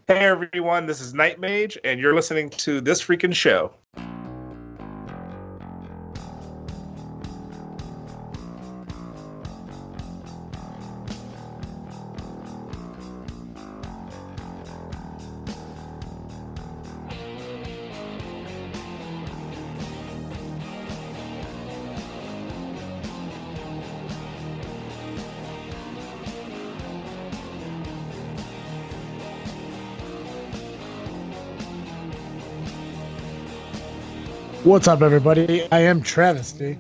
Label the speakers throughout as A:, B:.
A: Hey everyone, this is Knightmage, and you're listening to This Freakin' Show.
B: What's up, everybody? I am Travesty.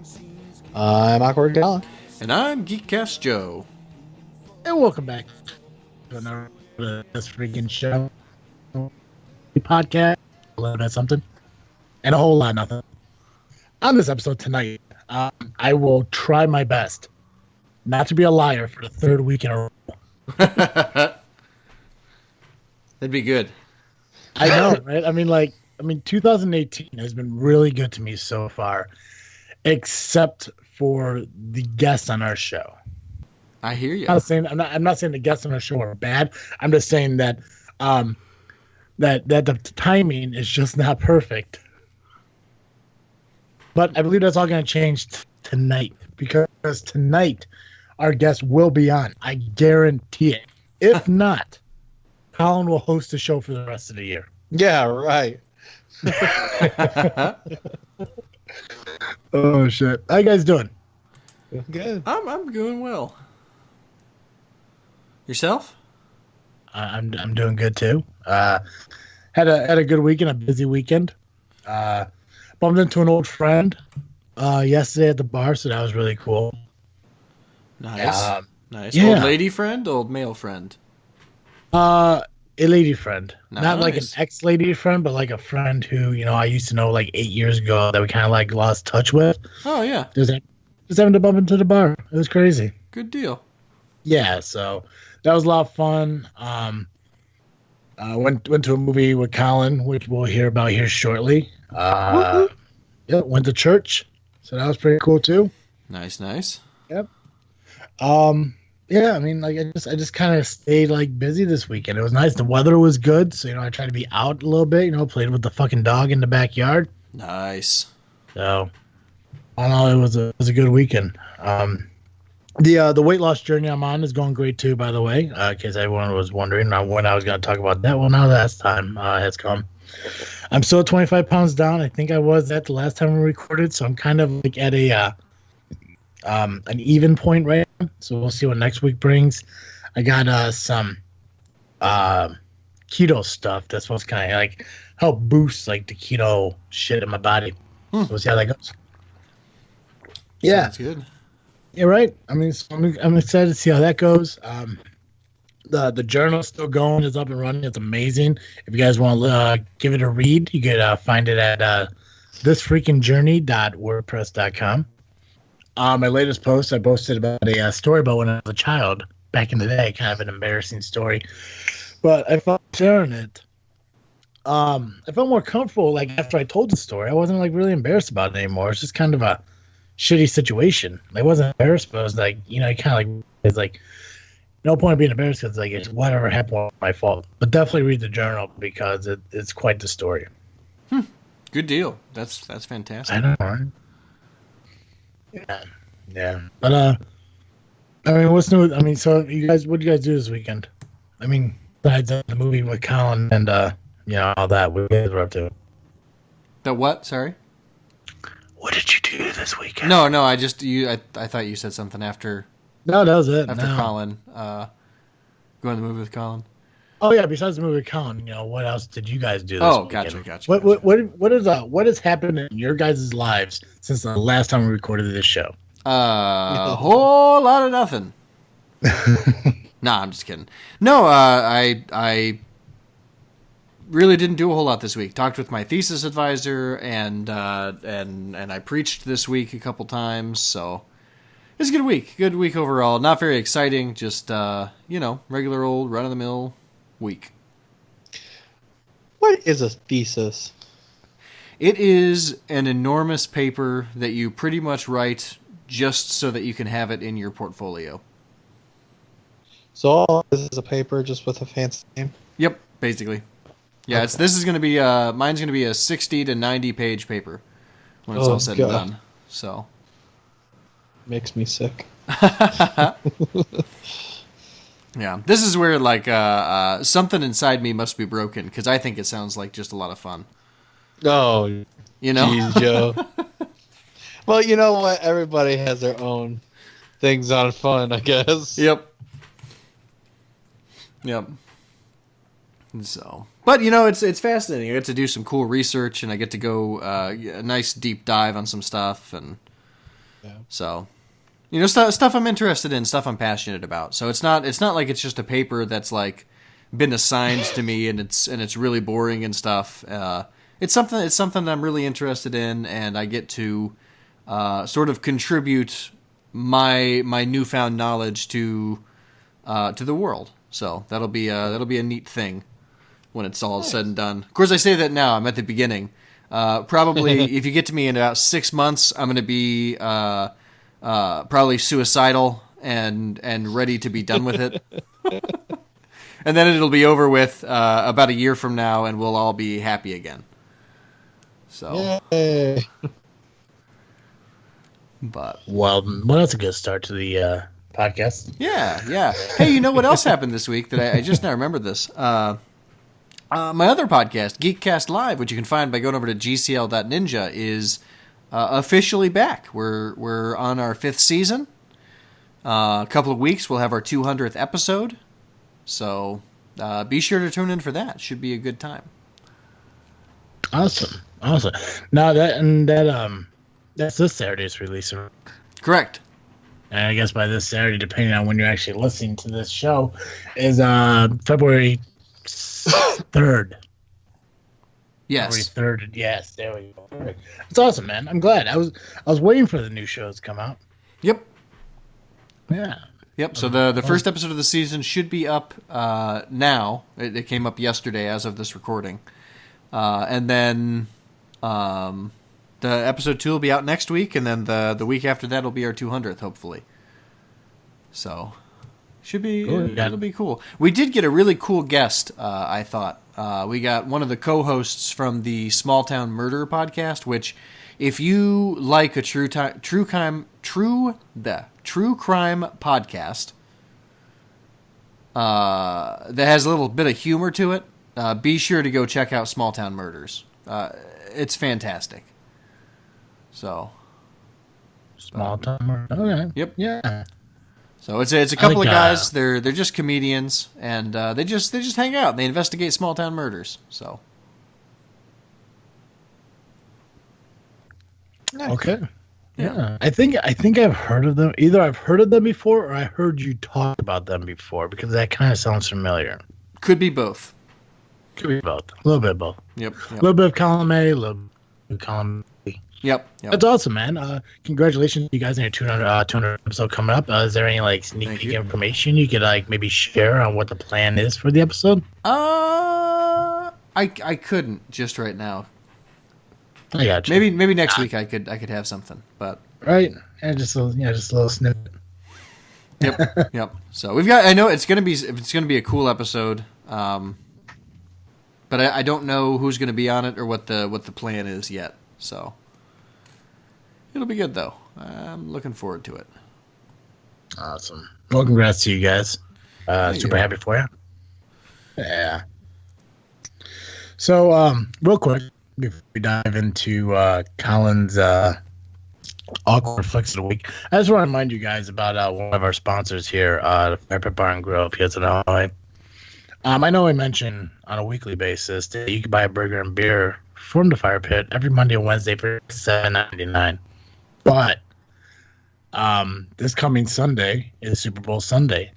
C: I'm Awkward Colin.
D: And I'm Geekcast Joe.
B: And welcome back to another This Freakin' Show podcast. A little bit of something and a whole lot of nothing. On this episode tonight, I will try my best not to be a liar for the third week in a row.
D: That'd be good.
B: I know, right? I mean, 2018 has been really good to me so far, except for the guests on our show.
D: I hear you.
B: I'm not saying the guests on our show are bad. I'm just saying that that the timing is just not perfect. But I believe that's all going to change tonight, because tonight our guest will be on. I guarantee it. If not, Colin will host the show for the rest of the year.
C: Yeah, right.
B: Oh shit! How you guys doing?
C: Good.
D: I'm doing well. Yourself?
B: I'm doing good too. Had a good weekend, a busy weekend. Bumped into an old friend yesterday at the bar, so that was really cool.
D: Nice. Nice.
B: Yeah.
D: Old lady friend, old male friend?
B: A lady friend.
D: Nice.
B: Not like an ex-lady friend, but like a friend who, I used to know like 8 years ago that we kind of like lost touch with.
D: Oh, yeah.
B: Just having to bump into the bar. It was crazy.
D: Good deal.
B: Yeah, so that was a lot of fun. Went to a movie with Colin, which we'll hear about here shortly. Yeah, went to church, so that was pretty cool too.
D: Nice, nice.
B: Yep. Yeah, I mean, like I just kind of stayed like busy this weekend. It was nice. The weather was good, so I tried to be out a little bit. Played with the fucking dog in the backyard.
D: Nice.
B: So, all in all, it was a good weekend. The weight loss journey I'm on is going great too, by the way. In case everyone was wondering when I was going to talk about that. Well, now that's time has come. I'm still at 25 pounds down. I think I was at the last time we recorded, so I'm kind of like at an even point right now. So we'll see what next week brings. I got some keto stuff that's supposed to kind of like help boost like the keto shit in my body. So we'll see how that goes. Yeah,
D: Sounds good.
B: Yeah, right. I mean, so I'm excited to see how that goes. The journal's still going. It's up and running. It's amazing. If you guys want to give it a read, you could find it at thisfreakinjourney.wordpress.com. My latest post, I posted about a story about when I was a child back in the day, kind of an embarrassing story. But I felt sharing it. I felt more comfortable like after I told the story. I wasn't like really embarrassed about it anymore. It's just kind of a shitty situation. I wasn't embarrassed, but I was like, kind of like, it's like no point in being embarrassed because like it's whatever happened was my fault. But definitely read the journal because it's quite the story.
D: Good deal. That's fantastic.
B: I know, right? Yeah. But I mean, what's new? I mean, so what do you guys do this weekend? I mean, besides the movie with Colin and all that, what you guys were up to?
D: The what? Sorry?
B: What did you do this weekend?
D: No, I thought you said something after.
B: No, that was it.
D: After Colin, going to the movie with Colin.
B: Oh yeah, besides the movie with Colin, what else did you guys do this weekend?
D: Gotcha.
B: What has happened in your guys' lives since the last time we recorded this show?
D: A whole lot of nothing. Nah, I'm just kidding. No, I really didn't do a whole lot this week. Talked with my thesis advisor, and I preached this week a couple times. So it's a good week. Good week overall. Not very exciting. Just regular old run of the mill week.
C: What is a thesis?
D: It is an enormous paper that you pretty much write just so that you can have it in your portfolio.
C: So all this is a paper just with a fancy name?
D: Yep. basically. Yeah,
C: Okay.
D: this is going to be mine's going to be a 60 to 90 page paper when it's all said and done. So
C: Makes me sick.
D: yeah, this is where like something inside me must be broken because I think it sounds like just a lot of fun.
C: Oh,
D: You know,
C: jeez, Joe. Well, you know what? Everybody has their own things on fun, I guess.
D: Yep. So, but you know, it's fascinating. I get to do some cool research, and I get to go a nice deep dive on some stuff, and so, you know, stuff I'm interested in, stuff I'm passionate about. So it's not like it's just a paper that's like been assigned to me, and it's really boring and stuff. It's something that I'm really interested in, and I get to sort of contribute my newfound knowledge to the world. So that'll be a neat thing when it's all said and done. Of course, I say that now. I'm at the beginning. Probably, if you get to me in about 6 months, I'm going to be probably suicidal and ready to be done with it. And then it'll be over with about a year from now, and we'll all be happy again. So,
C: Yay.
D: but
B: Well, that's a good start to the podcast.
D: yeah. Hey, you know what else happened this week that I just now remembered this? My other podcast, Geekcast Live, which you can find by going over to gcl.ninja, is officially back. We're on our 5th season. A couple of weeks, we'll have our 200th episode. So be sure to tune in for that. Should be a good time.
B: Awesome. Now that's this Saturday's release.
D: Correct.
B: And I guess by this Saturday, depending on when you're actually listening to this show, is February 3rd.
D: Yes.
B: February 3rd. Yes, there we go. It's awesome, man. I'm glad. I was waiting for the new shows to come out.
D: Yep.
B: Yeah.
D: Yep. So the first episode of the season should be up now. It came up yesterday as of this recording. And then the episode 2 will be out next week, and then the week after that will be our 200th, hopefully. So should be it'll be cool. We did get a really cool guest. I thought we got one of the co-hosts from the Small Town Murder podcast, which, if you like a true crime podcast that has a little bit of humor to it, be sure to go check out Small Town Murders. It's fantastic. So,
B: Small Town. Okay.
D: Yep.
B: Yeah.
D: So it's a couple of guys. They're just comedians, and they just hang out. They investigate small town murders. So.
B: Okay. Yeah. I think I've heard of them. Either I've heard of them before, or I heard you talk about them before, because that kind of sounds familiar.
D: Could be both.
B: Could be both. A little bit of both.
D: Yep.
B: A little bit of column A, a little bit of column B.
D: Yep.
B: That's awesome, man. Congratulations, you guys, on your 200 episode coming up. Is there any like sneak peek information you could like maybe share on what the plan is for the episode?
D: I couldn't just right now.
B: I got you.
D: Maybe next week I could have something, but
B: right, and just a little snippet.
D: Yep. So I know it's gonna be a cool episode. But I don't know who's gonna be on it or what the plan is yet. So. It'll be good, though. I'm looking forward to it.
B: Awesome. Well, congrats to you guys. Super happy for you. Yeah. So, real quick, before we dive into Colin's Awkward Flicks of the Week, I just want to remind you guys about one of our sponsors here, the Firepit Bar and Grill, Peotone, Illinois. I know I mention on a weekly basis that you can buy a burger and beer from the Firepit every Monday and Wednesday for $7.99. But this coming Sunday is Super Bowl Sunday,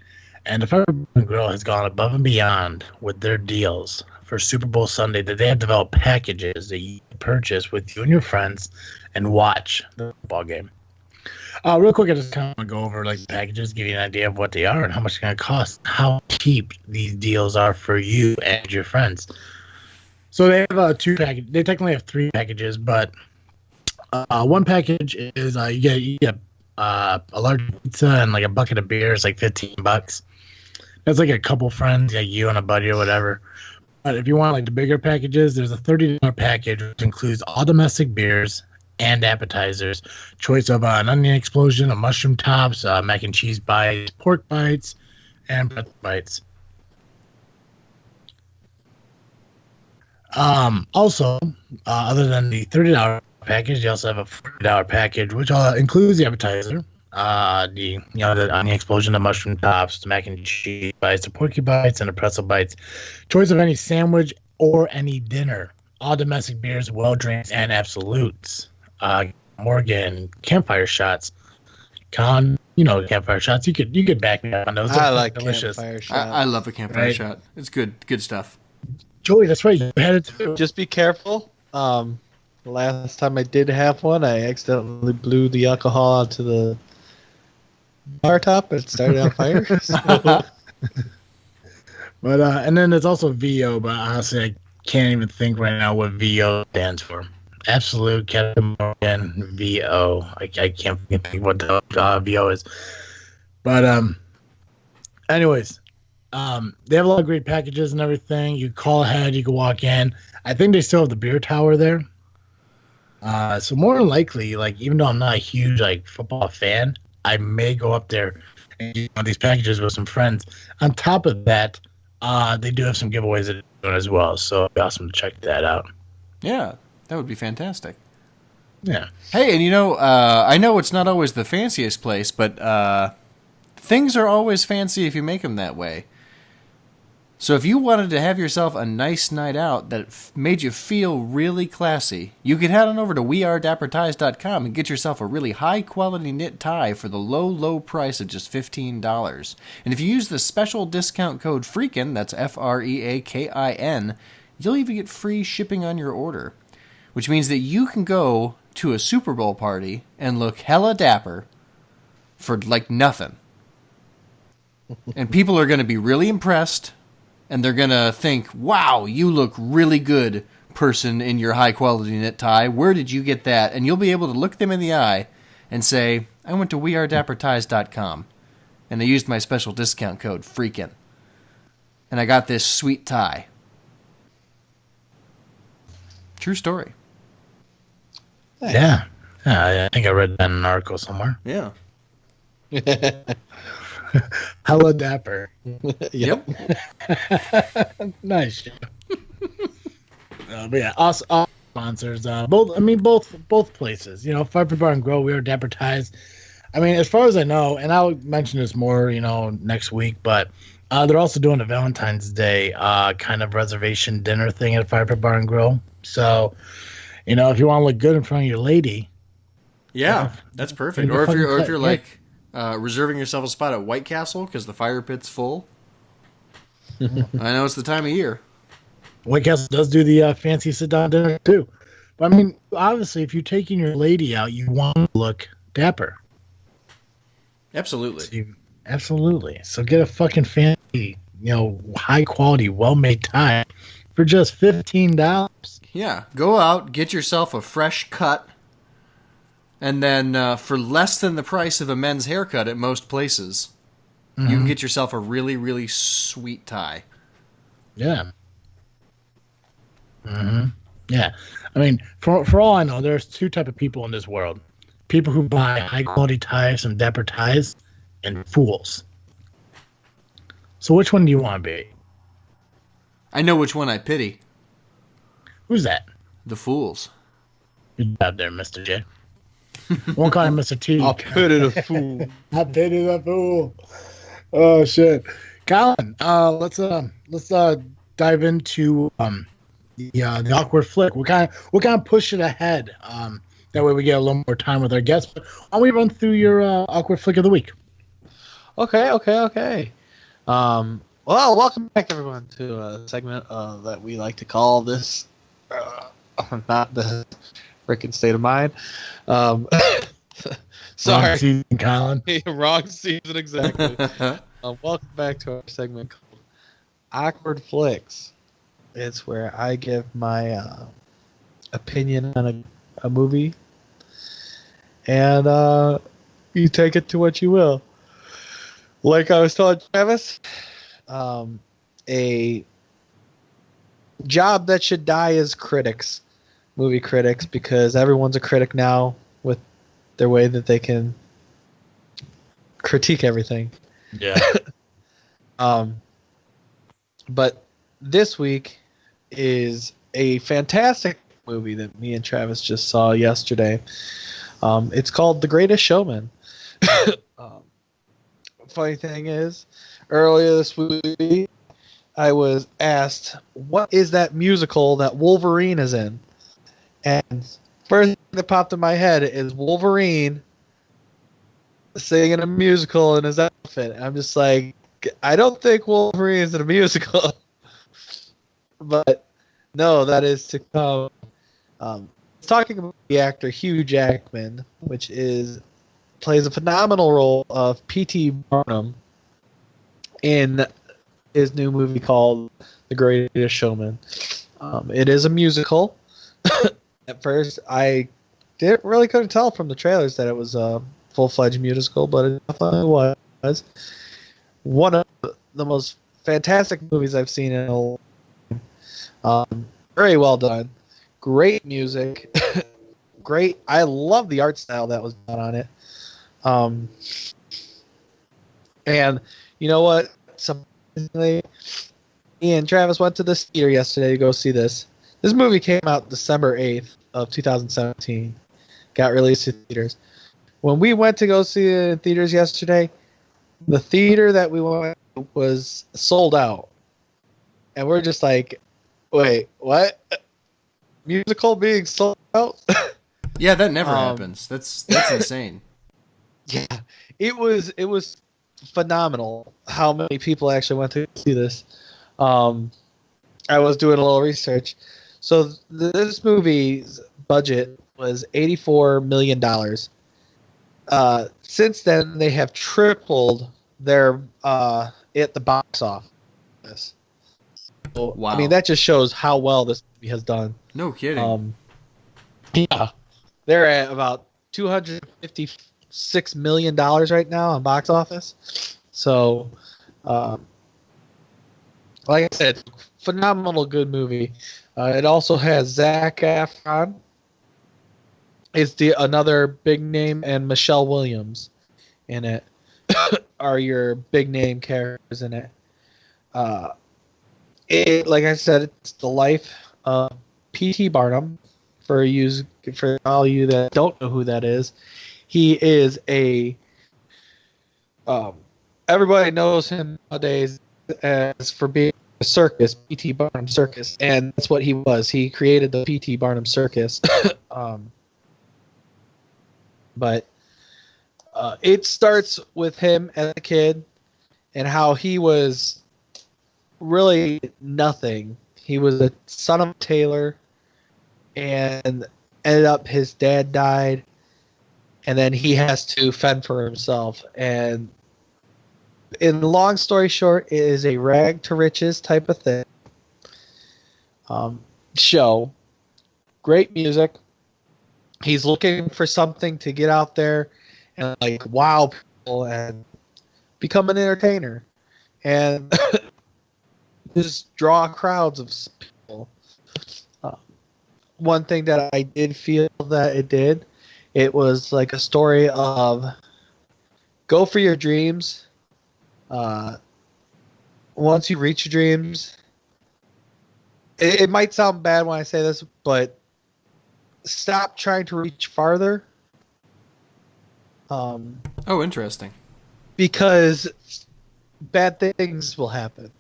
B: and the Firepit Grill has gone above and beyond with their deals for Super Bowl Sunday, that they have developed packages that you can purchase with you and your friends and watch the football game. Real quick, I just kind of want to go over like the packages, give you an idea of what they are and how much it's going to cost, how cheap these deals are for you and your friends. So they have 2 packages. They technically have 3 packages, but one package is you get a large pizza and like a bucket of beer. It's like $15. That's like a couple friends, like you and a buddy or whatever. if you want like the bigger packages, there's a $30 package which includes all domestic beers and appetizers. Choice of an onion explosion, a mushroom tops, mac and cheese bites, pork bites, and pretzel bites. Also, other than the $30 package, you also have a $40 package, which includes the appetizer, the onion explosion, the mushroom tops, the mac and cheese bites, the porky bites, and the pretzel bites. Choice of any sandwich or any dinner. All domestic beers, well drinks, and absolutes. Morgan, campfire shots. Campfire shots. You could back me up on those.
C: I like
B: delicious.
C: campfire shots.
D: I love a campfire shot. It's good stuff.
B: Joey, that's right. You had it too.
C: Just be careful. The last time I did have one, I accidentally blew the alcohol onto the bar top and it started on fire. So.
B: But and then there's also VO, but honestly, I can't even think right now what VO stands for. Absolute Captain Morgan VO. I can't think what the VO is. But anyways, they have a lot of great packages and everything. You call ahead, you can walk in. I think they still have the beer tower there. So more than likely, like even though I'm not a huge like football fan, I may go up there and get one of these packages with some friends. On top of that, they do have some giveaways that they're doing as well. So it'd be awesome to check that out.
D: Yeah, that would be fantastic.
B: Yeah.
D: Hey, and I know it's not always the fanciest place, but things are always fancy if you make them that way. So if you wanted to have yourself a nice night out that made you feel really classy, you could head on over to wearedapperties.com and get yourself a really high-quality knit tie for the low, low price of just $15. And if you use the special discount code FREAKIN, that's FREAKIN, you'll even get free shipping on your order, which means that you can go to a Super Bowl party and look hella dapper for like nothing. And people are going to be really impressed. And they're going to think, wow, you look really good, person in your high-quality knit tie. Where did you get that? And you'll be able to look them in the eye and say, I went to wearedapperties.com, and I used my special discount code, FREAKIN. And I got this sweet tie. True story.
B: Yeah. I think I read that in an article somewhere.
D: Yeah.
B: Hella dapper.
D: Yep.
B: Nice. But yeah, us sponsors. Both places. Firepit Bar and Grill. We are Dapper Ties. I mean, as far as I know, and I'll mention this more, next week. But they're also doing a Valentine's Day kind of reservation dinner thing at Firepit Bar and Grill. So, if you want to look good in front of your lady.
D: Yeah, that's perfect. Or if you're like. Reserving yourself a spot at White Castle because the fire pit's full. I know it's the time of year.
B: White Castle does do the fancy sit-down dinner, too. But, I mean, obviously, if you're taking your lady out, you want to look dapper.
D: Absolutely.
B: Absolutely. So get a fucking fancy, high-quality, well-made tie for just $15.
D: Yeah. Go out, get yourself a fresh cut. And then for less than the price of a men's haircut at most places, you can get yourself a really, really sweet tie.
B: Yeah. Yeah. I mean, for all I know, there's two type of people in this world. People who buy high-quality ties and dapper ties, and fools. So which one do you want to be?
D: I know which one I pity.
B: Who's that?
D: The fools.
B: Good job there, Mr. J. Won't call him Mr. T.
C: I'll pity the fool.
B: I pity the fool. Oh shit, Colin. Let's dive into the awkward flick. We'll kind of push it ahead. That way we get a little more time with our guests. But why don't we run through your awkward flick of the week?
C: Okay. Well, welcome back everyone to a segment that we like to call this. Not the freaking state of mind. Sorry.
B: Wrong season, Colin.
C: Wrong season, exactly. Welcome back to our segment called Awkward Flicks. It's where I give my opinion on a movie, and you take it to what you will. Like I was telling Travis, a job that should die is critics, movie critics, because everyone's a critic now with their way that they can critique everything.
B: Yeah.
C: But this week is a fantastic movie that me and Travis just saw yesterday. It's called The Greatest Showman. Funny thing is, earlier this week, I was asked, what is that musical that Wolverine is in? And first thing that popped in my head is Wolverine singing a musical in his outfit. I'm just like, I don't think Wolverine is in a musical. But no, that is to come. Talking about the actor Hugh Jackman, which plays a phenomenal role of P.T. Barnum in his new movie called The Greatest Showman. It is a musical. At first, I couldn't tell from the trailers that it was a full-fledged musical, but it definitely was. One of the most fantastic movies I've seen in a long time. Very well done. Great music. Great. I love the art style that was done on it. And you know what? Surprisingly, me and Travis went to the theater yesterday to go see this. This movie came out December 8th of 2017. Got released to theaters. When we went to go see it in theaters yesterday, the theater that we went to was sold out. And we're just like, wait, what? Musical being sold out?
D: Yeah, that never happens. That's insane.
C: Yeah, it was phenomenal how many people actually went to see this. I was doing a little research. So this movie's budget was $84 million. Since then, they have tripled their at the box office. So,
D: Wow.
C: I mean, that just shows how well this movie has done.
D: No kidding.
C: Yeah, they're at about $256 million right now on box office. So, like I said, phenomenal good movie. It also has Zac Efron. It's another big name, and Michelle Williams in it are your big name characters in it. Like I said, it's the life of P.T. Barnum. For all you that don't know who that is, he is everybody knows him nowadays as for being a circus, P.T. Barnum Circus, and that's what he was. He created the P.T. Barnum Circus. But it starts with him as a kid and how he was really nothing. He was a son of a tailor, and ended up his dad died, and then he has to fend for himself. And in long story short, it is a rag to riches type of thing. Show. Great music. He's looking for something to get out there and like wow people and become an entertainer and just draw crowds of people. One thing that I did feel that it was like a story of go for your dreams. Once you reach your dreams, it might sound bad when I say this, but stop trying to reach farther.
D: Oh, interesting.
C: Because bad things will happen.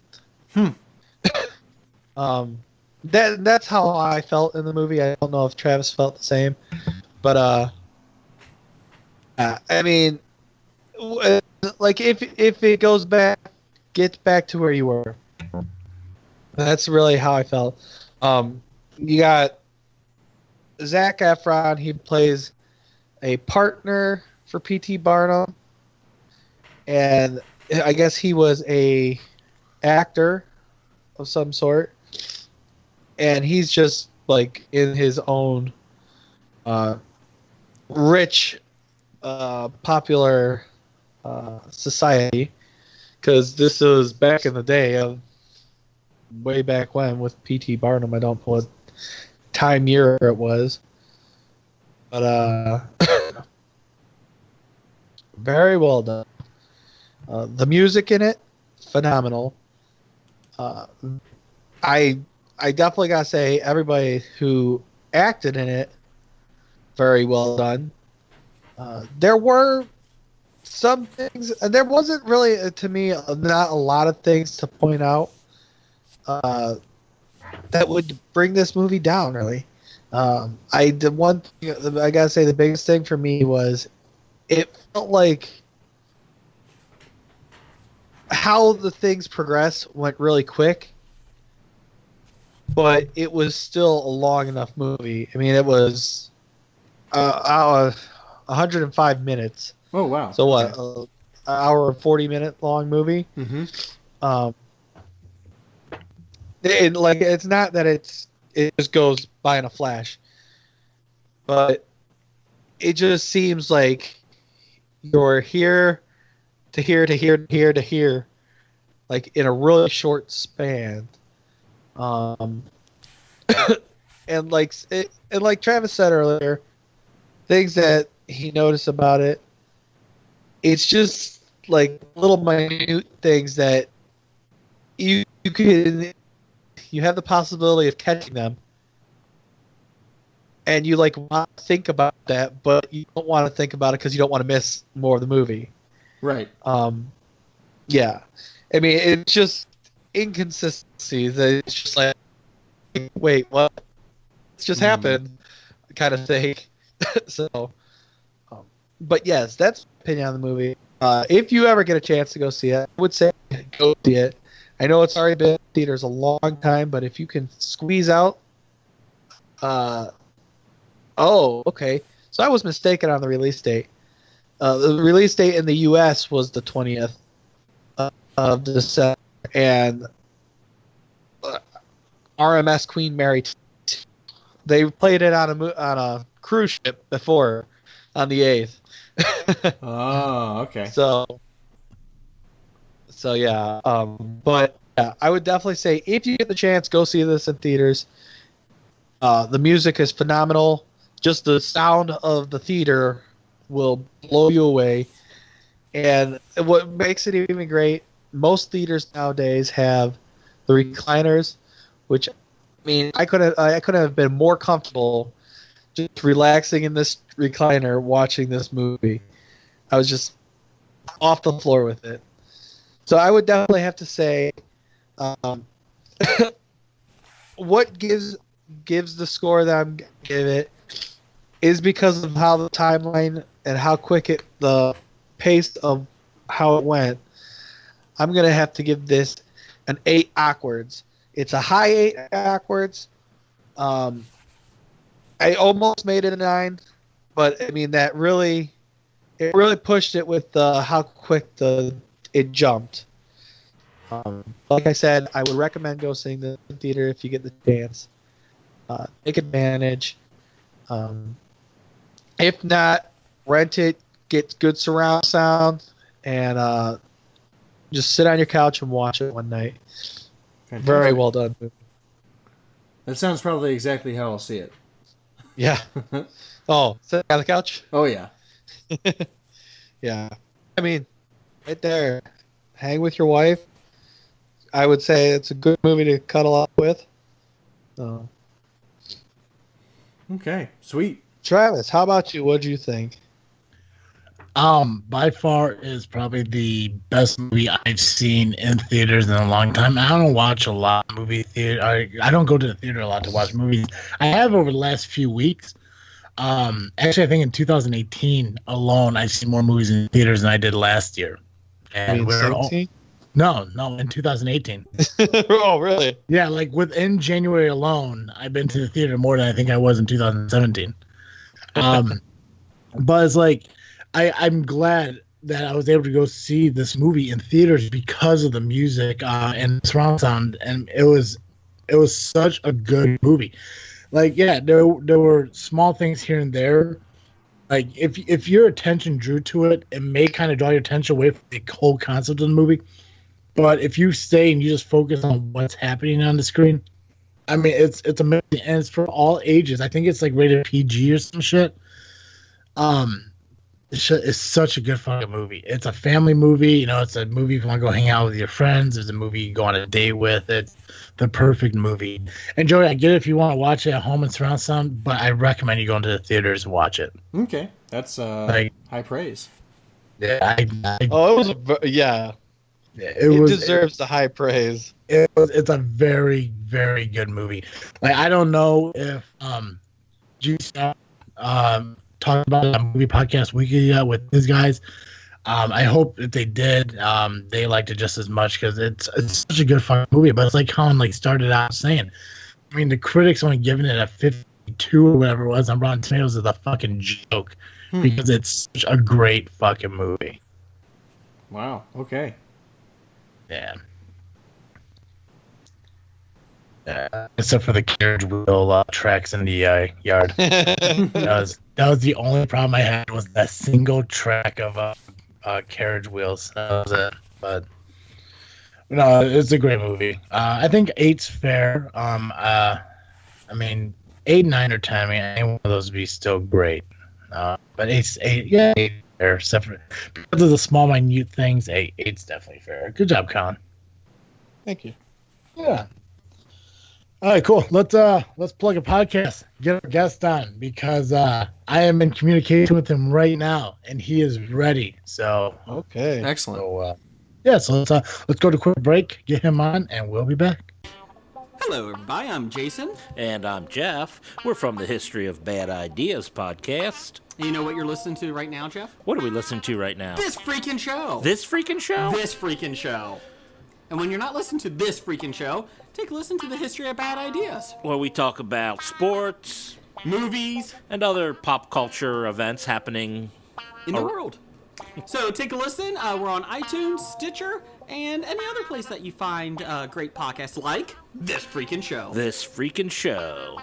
C: That's how I felt in the movie. I don't know if Travis felt the same, but I mean, like if it goes back, get back to where you were. That's really how I felt. You got Zac Efron. He plays a partner for P.T. Barnum, and I guess he was a actor of some sort, and he's just like in his own rich, popular society, because this was back in the day of way back when with P.T. Barnum. I don't know what time year it was. But very well done. The music in it, phenomenal. I definitely gotta say everybody who acted in it, very well done. There were some things, and there wasn't really, to me, not a lot of things to point out that would bring this movie down, really. I gotta say the biggest thing for me was it felt like how the things progressed went really quick, but it was still a long enough movie. I mean, it was 105 minutes.
D: Oh, wow.
C: So what? An hour and 40-minute long movie.
D: Mm-hmm.
C: It's not that it just goes by in a flash, but it just seems like you're here to here to here to here to here, like in a really short span. And like Travis said earlier, things that he noticed about it, it's just like little minute things that you have the possibility of catching them, and you like want to think about that, but you don't want to think about it because you don't want to miss more of the movie.
D: Right.
C: Yeah. I mean, it's just inconsistency that it's just like, wait, what? It's just happened, kind of thing. So, but yes, that's my opinion on the movie. If you ever get a chance to go see it, I would say go see it. I know it's already been in theaters a long time, but if you can squeeze out, okay. So I was mistaken on the release date. The release date in the U.S. was the 20th of December, and RMS Queen Mary, they played it on a cruise ship before, on the 8th.
D: Oh, okay.
C: So yeah, but yeah, I would definitely say if you get the chance, go see this in theaters. The music is phenomenal. Just the sound of the theater will blow you away. And what makes it even great, most theaters nowadays have the recliners, which, I mean, I couldn't have been more comfortable just relaxing in this recliner watching this movie. I was just off the floor with it. So I would definitely have to say, what gives the score that I'm gonna give it is because of how the timeline and how quick the pace of how it went. I'm gonna have to give this an 8 Awkwards. It's a high 8 Awkwards. I almost made it a 9, but I mean it really pushed it with how quick it jumped. Like I said, I would recommend go seeing the theater if you get the chance. Take advantage. If not, rent it, get good surround sound, and just sit on your couch and watch it one night. Fantastic. Very well done.
D: That sounds probably exactly how I'll see it.
C: Yeah. Oh, sit on the couch?
D: Oh, yeah.
C: Yeah. I mean, right there. Hang with your wife. I would say it's a good movie to cuddle up with.
D: Okay, sweet.
C: Travis, how about you? What do you think?
B: By far is probably the best movie I've seen in theaters in a long time. I don't watch a lot of movie theater. I don't go to the theater a lot to watch movies. I have over the last few weeks. Actually, I think in 2018 alone, I've seen more movies in theaters than I did last year. And No, in 2018.
C: Oh, really?
B: Yeah, like within January alone, I've been to the theater more than I think I was in 2017. But it's like, I'm glad that I was able to go see this movie in theaters because of the music and surround sound, and it was such a good movie. Like, yeah, there were small things here and there. Like, if your attention drew to it, it may kind of draw your attention away from the whole concept of the movie. But if you stay and you just focus on what's happening on the screen, I mean, it's amazing, and it's for all ages. I think it's like rated PG or some shit. It's such a good fucking movie. It's a family movie. You know, it's a movie if you want to go hang out with your friends. It's a movie you go on a date with. It's the perfect movie. And Joey, I get it if you want to watch it at home and surround sound, but I recommend you go into the theaters and watch it.
D: Okay, that's high praise.
B: Yeah,
C: it deserves the high praise.
B: It's a very, very good movie. Like, I don't know if Juice talked about it on Movie Podcast Weekly with these guys. I hope that they did. They liked it just as much because it's such a good fucking movie. But it's like Colin started out saying. I mean, the critics only giving it a 52 or whatever it was on Rotten Tomatoes is a fucking joke because it's such a great fucking movie.
D: Wow. Okay.
B: Yeah. Except for the carriage wheel tracks in the yard. that was the only problem I had was that single track of carriage wheels. That was it. But no, it's a great movie. I think 8's fair. I mean, 8, 9, or 10. I mean, any one of those would be still great. But 8's fair. Except for because of the small, minute things, 8's definitely fair. Good job, Colin.
C: Thank you.
B: Yeah. All right, cool. Let's plug a podcast. Get our guest on because I am in communication with him right now, and he is ready. So
C: okay,
D: excellent.
B: So let's go to a quick break, get him on, and we'll be back.
E: Hello, everybody. I'm Jason.
F: And I'm Jeff. We're from the History of Bad Ideas podcast.
E: You know what you're listening to right now, Jeff?
F: What are we listening to right now?
E: This freaking show.
F: This freaking show?
E: This freaking show. And when you're not listening to this freaking show, take a listen to the History of Bad Ideas.
F: Where we talk about sports,
E: movies,
F: and other pop culture events happening
E: in the world. So take a listen. We're on iTunes, Stitcher, and any other place that you find great podcasts like This Freaking Show.
F: This freaking show.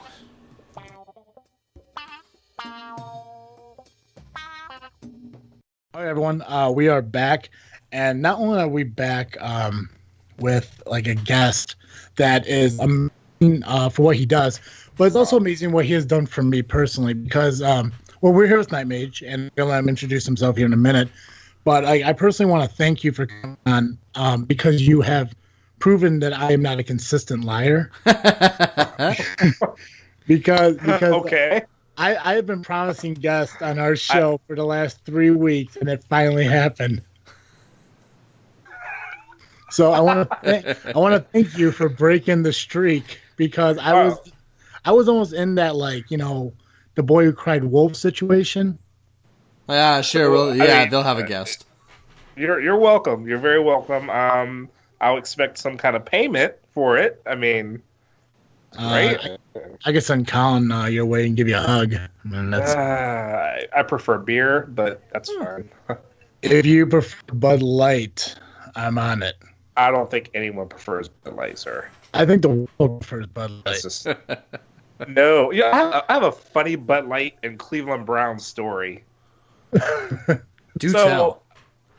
B: All right, everyone. We are back, and not only are we back with like a guest that is amazing for what he does, but it's also amazing what he has done for me personally. Because we're here with Knightmage, and I'll let him introduce himself here in a minute. But I personally want to thank you for coming on because you have proven that I am not a consistent liar. because
A: okay.
B: I have been promising guests on our show for the last 3 weeks, and it finally happened. So I want to thank you for breaking the streak because I was almost in that, like, you know, the boy who cried wolf situation.
D: Yeah, sure. Well, yeah, they'll have a guest.
A: You're welcome. You're very welcome. I'll expect some kind of payment for it. I mean, right?
B: I guess send Colin your way and give you a hug. I mean, that's.
A: I prefer beer, but that's fine.
B: If you prefer Bud Light, I'm on it.
A: I don't think anyone prefers Bud Light, sir.
B: I think the world prefers Bud Light.
A: Just, no, yeah, I have a funny Bud Light and Cleveland Browns story.
D: Tell.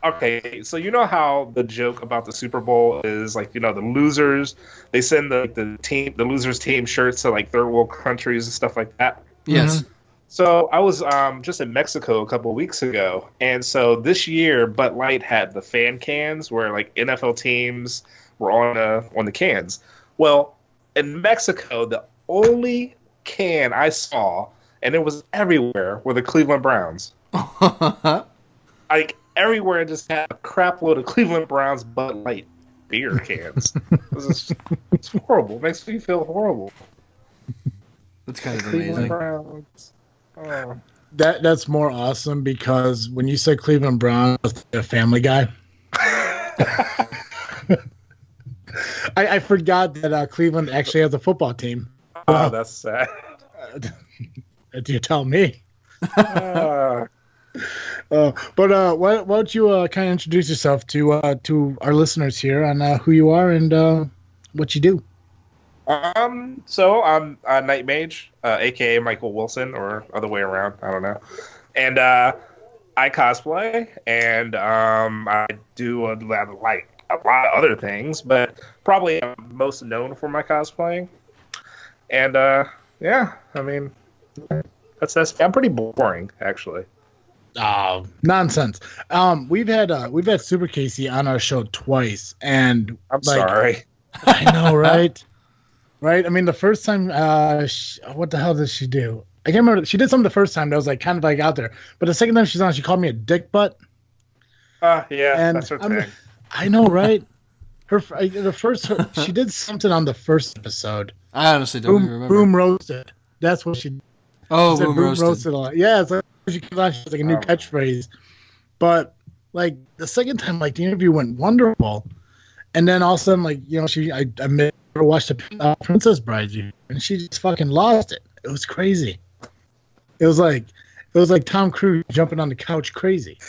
A: Okay, so you know how the joke about the Super Bowl is, like, you know, the losers, they send the losers team shirts to like third world countries and stuff like that.
D: Yes.
A: Mm-hmm. So I was just in Mexico a couple of weeks ago, and so this year Bud Light had the fan cans where like NFL teams were on the cans. Well, in Mexico, the only can I saw, and it was everywhere, were the Cleveland Browns. Like everywhere, it just had a crap load of Cleveland Browns Bud Light beer cans. It's horrible. It makes me feel horrible.
D: That's kind of
A: Cleveland
D: amazing.
A: Browns. Oh.
B: That's more awesome because when you said Cleveland Browns, a Family Guy. I forgot that Cleveland actually has a football team.
A: Oh, that's sad.
B: You tell me. But why don't you kind of introduce yourself to our listeners here on who you are and what you do?
A: So I'm Knightmage, aka Michael Wilson, or other way around. I don't know. And I cosplay, and I do a lot of a lot of other things, but probably I'm most known for my cosplaying. And yeah, I mean, that's I'm pretty boring actually.
B: Oh, nonsense. We've had Super Casey on our show twice, and
A: I'm sorry.
B: I know, right? Right. I mean, the first time, what the hell did she do? I can't remember. She did something the first time that was like kind of like out there, but the second time she's on, she called me a dick butt.
A: Yeah,
B: and
A: that's her thing.
B: I know, right? She did something on the first episode.
D: I honestly don't even remember.
B: Boom roasted. That's what she.
D: Oh,
B: she said
D: boom roasted.
B: a lot. Yeah, it's like she came out. She was like a new catchphrase, but like the second time, like the interview went wonderful, and then all of a sudden, like I made her watch the Princess Bride, and she just fucking lost it. It was crazy. It was like Tom Cruise jumping on the couch, crazy.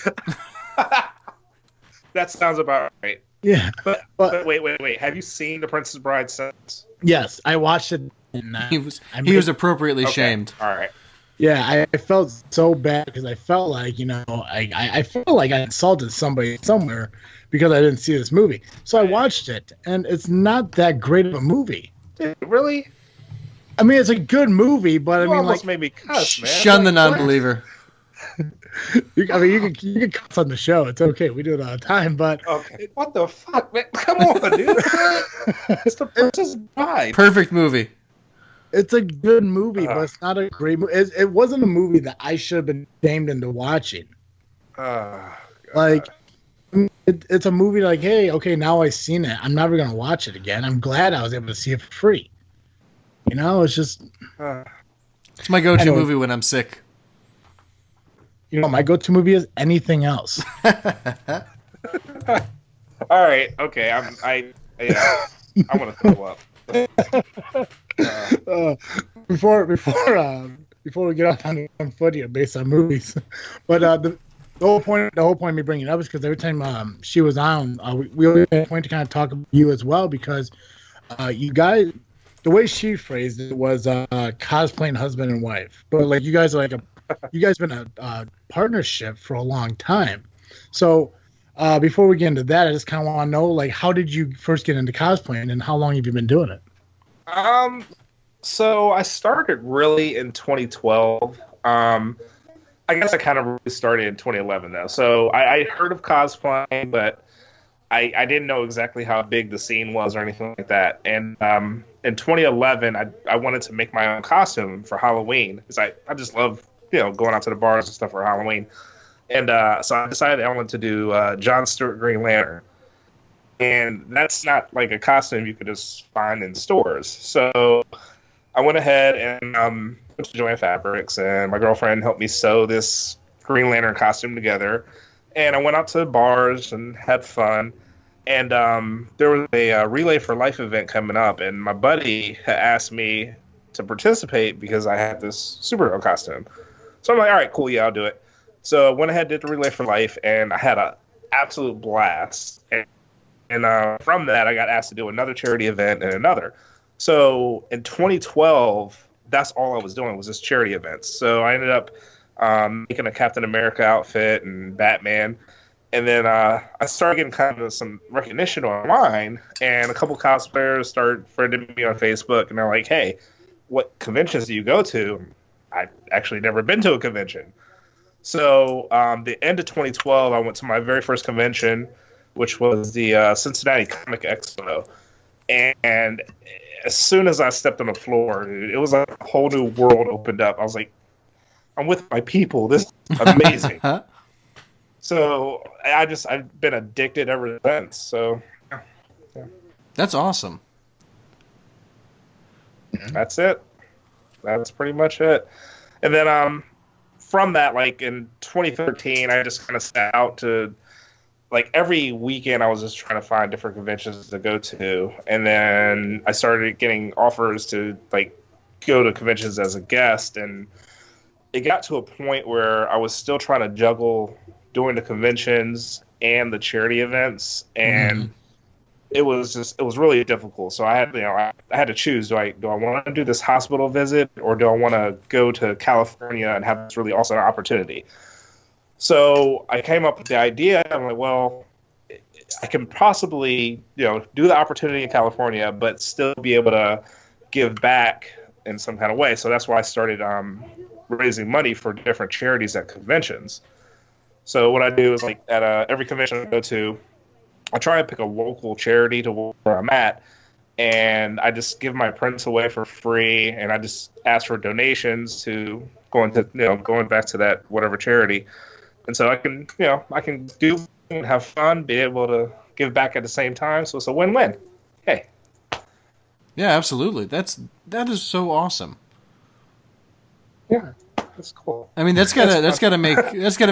A: That sounds about right.
B: Yeah,
A: but wait. Have you seen The Princess Bride since?
B: Yes, I watched it. And,
D: he was appropriately shamed.
A: All right.
B: Yeah, I felt so bad because I felt like I felt like I insulted somebody somewhere because I didn't see this movie. So I watched it, and it's not that great of a movie.
A: Dude, really?
B: I mean, it's a good movie, but
A: You
B: I mean,
A: almost
B: like,
A: made me cuss, man.
D: Shun the non-believer.
B: you can cuss on the show. It's okay. We do it all the time. But
A: okay, what the fuck, man? Come on, dude. It's The Princess Bride.
D: Perfect movie.
B: It's a good movie, but it's not a great movie. It wasn't a movie that I should have been shamed into watching. Like, it's a movie like, hey, okay, now I've seen it. I'm never going to watch it again. I'm glad I was able to see it for free. It's just...
D: It's my go-to movie when I'm sick.
B: My go-to movie is anything else.
A: All right, okay. I want to throw up.
B: Before we get off on one foot here based on movies, but the whole point of me bringing it up is because every time she was on, we always had a point to kind of talk about you as well, because you guys, the way she phrased it was cosplaying husband and wife, but like you guys are you guys been a partnership for a long time. So before we get into that, I just kind of want to know, like, how did you first get into cosplaying and how long have you been doing it?
A: So I started really in 2012. I guess I kind of really started in 2011 though. So I heard of cosplaying, but I didn't know exactly how big the scene was or anything like that. And in 2011, I wanted to make my own costume for Halloween because I just love going out to the bars and stuff for Halloween. And so I decided I wanted to do John Stewart Green Lantern. And that's not like a costume you could just find in stores. So I went ahead and went to Joanne Fabrics, and my girlfriend helped me sew this Green Lantern costume together. And I went out to bars and had fun. And there was a Relay for Life event coming up, and my buddy had asked me to participate because I had this superhero costume. So I'm like, all right, cool, yeah, I'll do it. So I went ahead, did the Relay for Life, and I had an absolute blast. And from that, I got asked to do another charity event and another. So in 2012, that's all I was doing was just charity events. So I ended up making a Captain America outfit and Batman. And then I started getting kind of some recognition online. And a couple cosplayers started friending me on Facebook. And they're like, hey, what conventions do you go to? I've actually never been to a convention. So the end of 2012, I went to my very first convention, which was the Cincinnati Comic Expo. And as soon as I stepped on the floor, dude, it was like a whole new world opened up. I was like, I'm with my people. This is amazing. So I've been addicted ever since. So yeah.
D: That's awesome.
A: That's it. That's pretty much it. And then from that, like in 2013, I just kind of set out to, like, every weekend I was just trying to find different conventions to go to. And then I started getting offers to, like, go to conventions as a guest. And it got to a point where I was still trying to juggle doing the conventions and the charity events. And it was really difficult. So I had to choose. Do I want to do this hospital visit, or do I want to go to California and have this really awesome opportunity? So I came up with the idea. I'm like, well, I can possibly, do the opportunity in California, but still be able to give back in some kind of way. So that's why I started raising money for different charities at conventions. So what I do is, like, at every convention I go to, I try and pick a local charity to where I'm at, and I just give my prints away for free, and I just ask for donations to going back to that whatever charity. And so I can do and have fun, be able to give back at the same time. So it's a win-win. Hey.
D: Yeah, absolutely. That is so awesome.
A: Yeah, that's cool.
D: I mean, that's gotta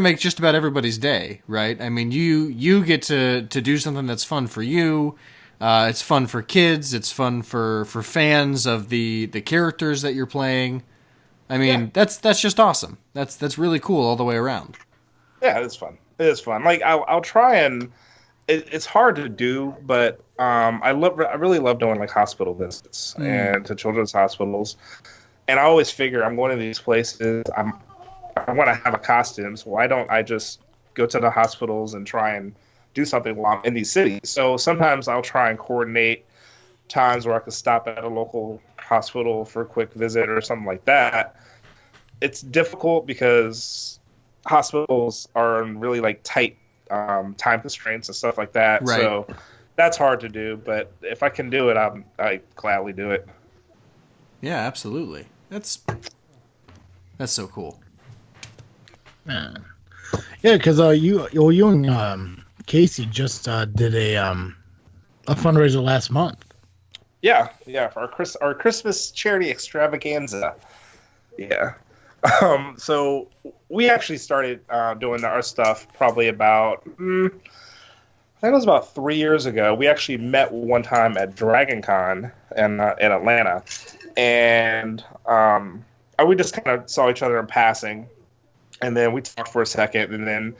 D: make just about everybody's day, right? I mean, you get to do something that's fun for you. It's fun for kids. It's fun for fans of the characters that you're playing. I mean, that's just awesome. That's really cool all the way around.
A: Yeah, it is fun. It is fun. Like, I'll try and it's hard to do, but I really love doing, like, hospital visits and to children's hospitals. And I always figure I'm going to these places. I want to have a costume, so why don't I just go to the hospitals and try and do something while I'm in these cities? So sometimes I'll try and coordinate times where I could stop at a local hospital for a quick visit or something like that. It's difficult because hospitals are in really, like, tight time constraints and stuff like that.
D: Right.
A: So that's hard to do. But if I can do it, I gladly do it.
D: Yeah, absolutely. That's so cool.
B: Yeah, because you and Casey just did a fundraiser last month.
A: Yeah, for our Christmas charity extravaganza. Yeah. So we actually started doing our stuff probably about, I think it was about 3 years ago. We actually met one time at Dragon Con in Atlanta, and we just kind of saw each other in passing, and then we talked for a second, and then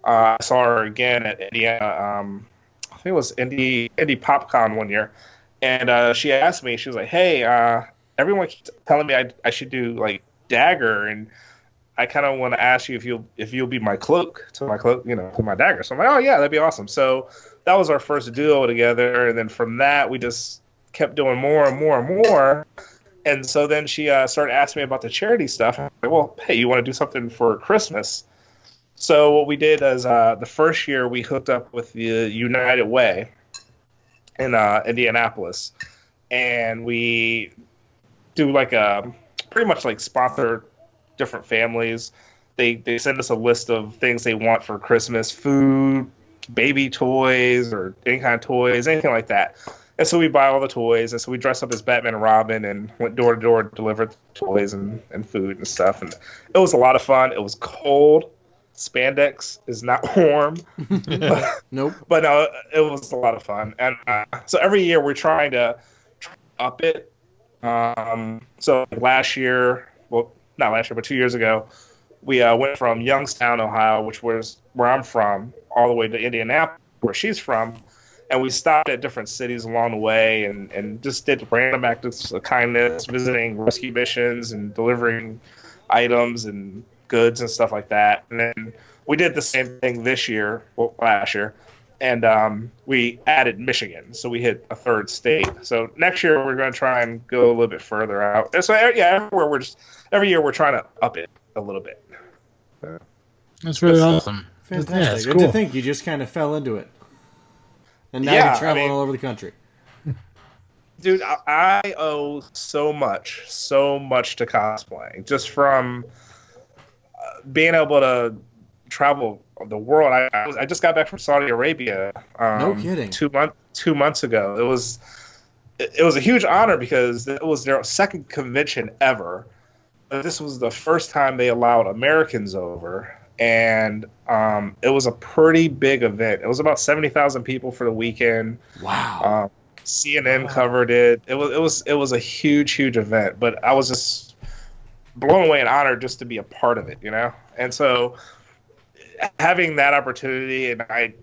A: I saw her again at Indiana. I think it was Indy PopCon one year, and she asked me. She was like, "Hey, everyone keeps telling me I should do, like, dagger, and I kind of want to ask you if you'll be my cloak to my dagger." So I'm like, "Oh yeah, that'd be awesome." So that was our first duo together, and then from that we just kept doing more and more and more. And so then she started asking me about the charity stuff. I'm like, "Well, hey, you want to do something for Christmas?" So what we did is the first year we hooked up with the United Way in Indianapolis, and we do like a pretty much like sponsor different families. They send us a list of things they want for Christmas: food, baby toys, or any kind of toys, anything like that. And so we buy all the toys, and so we dress up as Batman and Robin and went door to door, delivered toys and food and stuff. And it was a lot of fun. It was cold. Spandex is not warm.
D: Nope.
A: But no, it was a lot of fun. And so every year we're trying to up it. So last year, well, not last year, but 2 years ago, we went from Youngstown, Ohio, which was where I'm from, all the way to Indianapolis, where she's from. And we stopped at different cities along the way and just did random acts of kindness, visiting rescue missions and delivering items and goods and stuff like that. And then we did the same thing last year, and we added Michigan, so we hit a third state. So next year we're going to try and go a little bit further out. And so every year we're trying to up it a little bit.
B: That's really awesome.
D: Fantastic.
B: Yeah, it's
D: Good
B: cool.
D: to think you just kind of fell into it. And now you're traveling all over the country.
A: Dude, I owe so much to cosplaying. Just from being able to travel the world. I just got back from Saudi Arabia.
D: No kidding.
A: 2 months ago. It was a huge honor because it was their second convention ever. This was the first time they allowed Americans over. And it was a pretty big event. It was about 70,000 people for the weekend.
D: Wow.
A: CNN covered it. It was a huge event. But I was just blown away and honored just to be a part of it, you know. And so having that opportunity, and I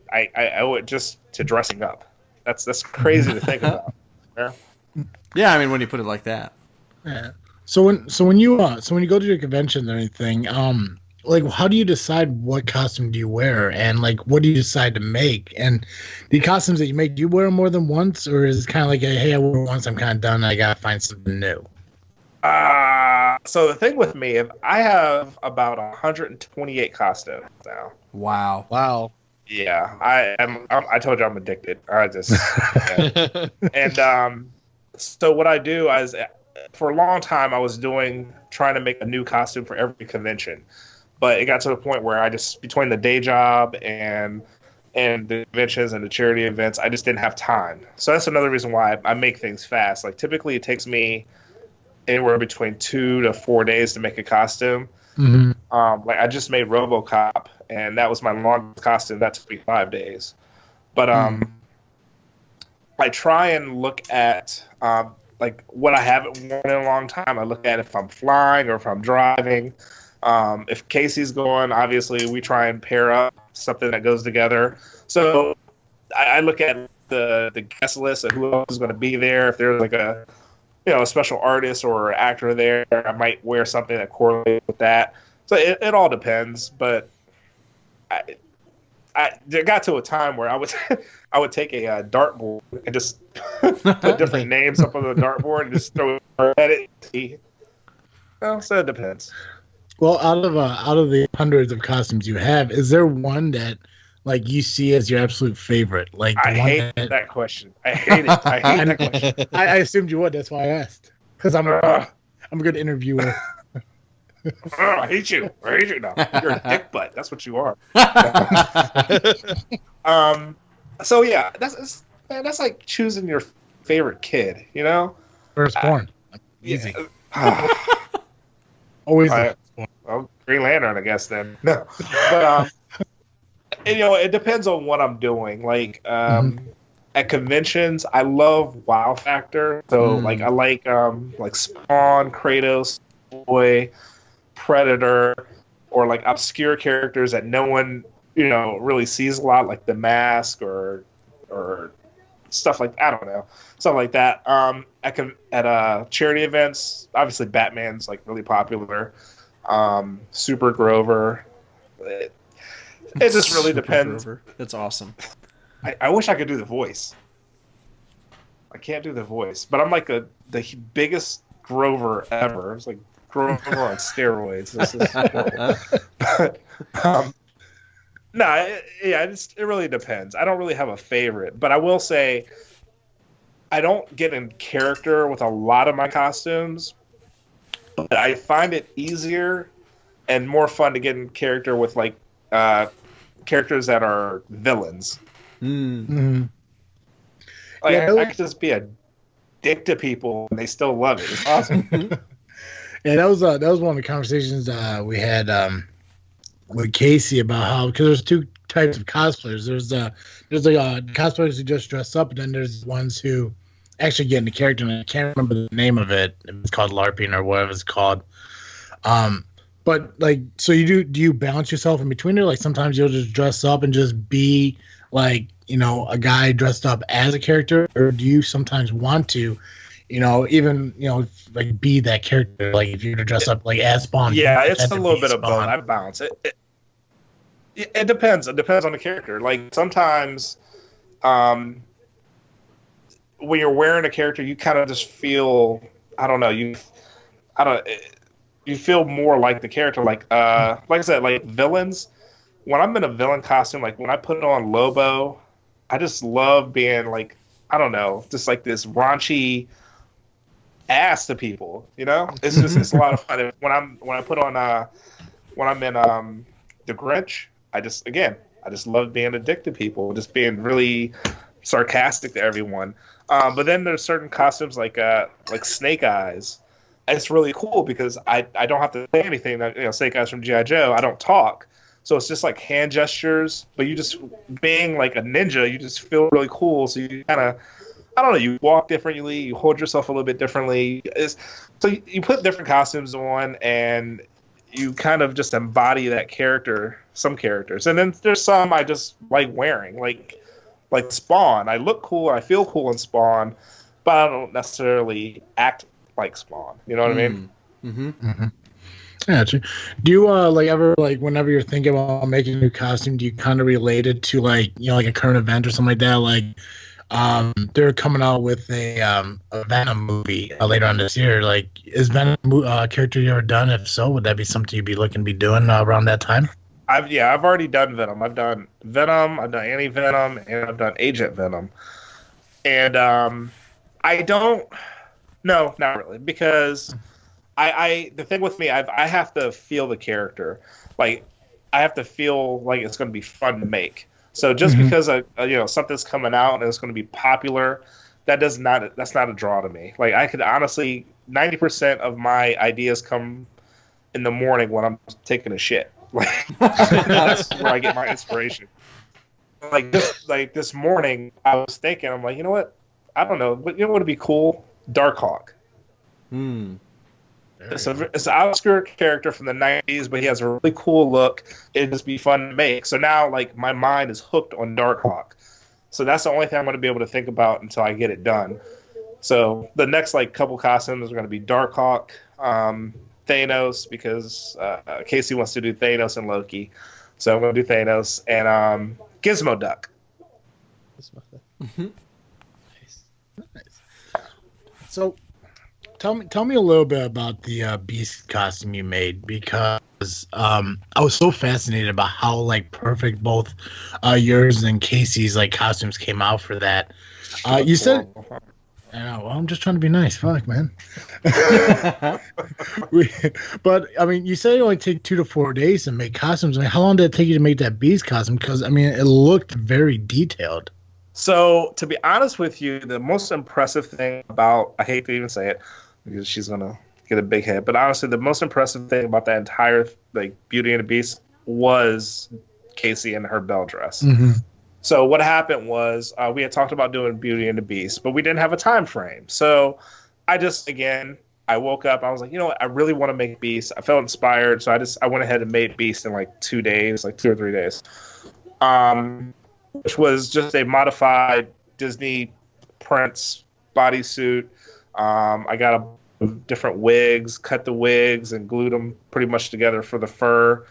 A: owe it just to dressing up. That's crazy to think about. Yeah.
D: Yeah, I mean, when you put it like that.
B: Yeah. So when you go to your convention or anything, like, how do you decide what costume do you wear, and like, what do you decide to make? And the costumes that you make, do you wear them more than once, or is it kind of like, hey, I wore it once, I'm kind of done, I gotta find something new?
A: So the thing with me, I have about 128 costumes now.
D: Wow.
A: Yeah, I told you I'm addicted. I just yeah. And so what I do is, for a long time I was trying to make a new costume for every convention, but it got to the point where I just, between the day job and the conventions and the charity events, I just didn't have time. So that's another reason why I make things fast. Like typically it takes me anywhere between 2 to 4 days to make a costume.
B: Mm-hmm.
A: Like I just made RoboCop, and that was my longest costume. That took me 5 days. But I try and look at like what I haven't worn in a long time. I look at if I'm flying or if I'm driving. If Casey's going, obviously we try and pair up something that goes together. So I look at the guest list of who else is going to be there. If there's like a special artist or actor there, I might wear something that correlates with that. So it all depends. But there got to a time where I would take a dartboard and just put different names up on the dartboard and just throw it at it. So it depends.
B: Well, out of the hundreds of costumes you have, is there one that like you see as your absolute favorite? Like
A: I hate that question. I hate it. I hate that question.
B: I assumed you would. That's why I asked. Because I'm a good interviewer.
A: I hate you. I hate you now. You're a dick butt. That's what you are. So yeah, that's like choosing your favorite kid.
B: Firstborn. Easy.
A: Yeah.
B: Always.
A: Well, Green Lantern, I guess then. No, but it depends on what I'm doing. Like at conventions, I love wow factor. So like I like Spawn, Kratos, Boy, Predator, or like obscure characters that no one really sees a lot, like The Mask or stuff like, I don't know, stuff like that. At charity events, obviously Batman's like really popular. Super Grover. It just really depends.
D: Grover. That's awesome.
A: I wish I could do the voice. I can't do the voice, but I'm like the biggest Grover ever. It's like Grover on steroids. This is horrible. But, it really depends. I don't really have a favorite, but I will say I don't get in character with a lot of my costumes, but I find it easier and more fun to get in character with like characters that are villains.
B: Mm-hmm.
A: Like I could just be a dick to people and they still love it. It's awesome.
B: Yeah, that was one of the conversations we had with Casey about how, because there's two types of cosplayers. There's cosplayers who just dress up, and then there's ones who actually get into character. And I can't remember the name of it. It's called LARPing or whatever it's called. But like, so do you balance yourself in between there? Like sometimes you'll just dress up and just be like, a guy dressed up as a character, or do you sometimes want to, even like be that character? Like if you're to dress up like as Spawn.
A: Yeah, it's a little bit of both. I balance it. It depends. It depends on the character. Like sometimes, when you're wearing a character, you kind of just feel, I don't know, you feel more like the character. Like I said, like villains. When I'm in a villain costume, like when I put on Lobo, I just love being like, I don't know, just like this raunchy ass to people. It's just a lot of fun. When I put on when I'm in the Grinch, I just love being a dick to people, just being really sarcastic to everyone. But then there's certain costumes like Snake Eyes. It's really cool because I don't have to say anything. Snake Eyes from G.I. Joe, I don't talk. So it's just like hand gestures, but you just, being like a ninja, you just feel really cool. So you kind of, I don't know, you walk differently, you hold yourself a little bit differently. So you put different costumes on and you kind of just embody that character, some characters. And then there's some I just like wearing, like Spawn. I look cool, I feel cool in Spawn, but I don't necessarily act like Spawn. You know what I mean?
D: Mm-hmm. Mm-hmm.
B: Gotcha. Do you like ever like whenever you're thinking about making a new costume, do you kind of relate it to like like a current event or something like that? Like they're coming out with a Venom movie later on this year. Like, is Venom a character you ever done? If so, would that be something you'd be looking to be doing around that time?
A: I've already done Venom. I've done Venom, I've done Anti-Venom, and I've done Agent Venom. And I don't. No, not really, because the thing with me, I have to feel the character. Like, I have to feel like it's going to be fun to make. So just because something's coming out and it's going to be popular, that's not a draw to me. Like, I could honestly 90% of my ideas come in the morning when I'm taking a shit. Like, that's where I get my inspiration. Like this morning, I was thinking, I'm like, you know what? I don't know, but you know what would be cool? Darkhawk. It's an obscure character from the 90s, but he has a really cool look. It'd just be fun to make. So now, like, my mind is hooked on Darkhawk. So that's the only thing I'm going to be able to think about until I get it done. So the next, like, couple costumes are going to be Darkhawk, Thanos, because Casey wants to do Thanos and Loki. So I'm going to do Thanos, and Gizmo Duck.
B: Nice. So tell me a little bit about the Beast costume you made, because I was so fascinated about how like perfect both yours and Casey's like costumes came out for that. You said, I know, well, I'm just trying to be nice. Fuck, man. But I mean, you said it only take 2 to 4 days to make costumes. I mean, how long did it take you to make that Beast costume? Because I mean, it looked very detailed.
A: So, to be honest with you, the most impressive thing about, I hate to even say it, because she's going to get a big head, but honestly, the most impressive thing about that entire, like, Beauty and the Beast was Casey and her bell dress. So, what happened was, we had talked about doing Beauty and the Beast, but we didn't have a time frame. So, I woke up, I was like, you know what, I really want to make Beast. I felt inspired, so I went ahead and made Beast in, like, 2 days, like 2 or 3 days. Which was just a modified Disney Prince bodysuit. I got different wigs, cut the wigs, and glued them pretty much together for the fur.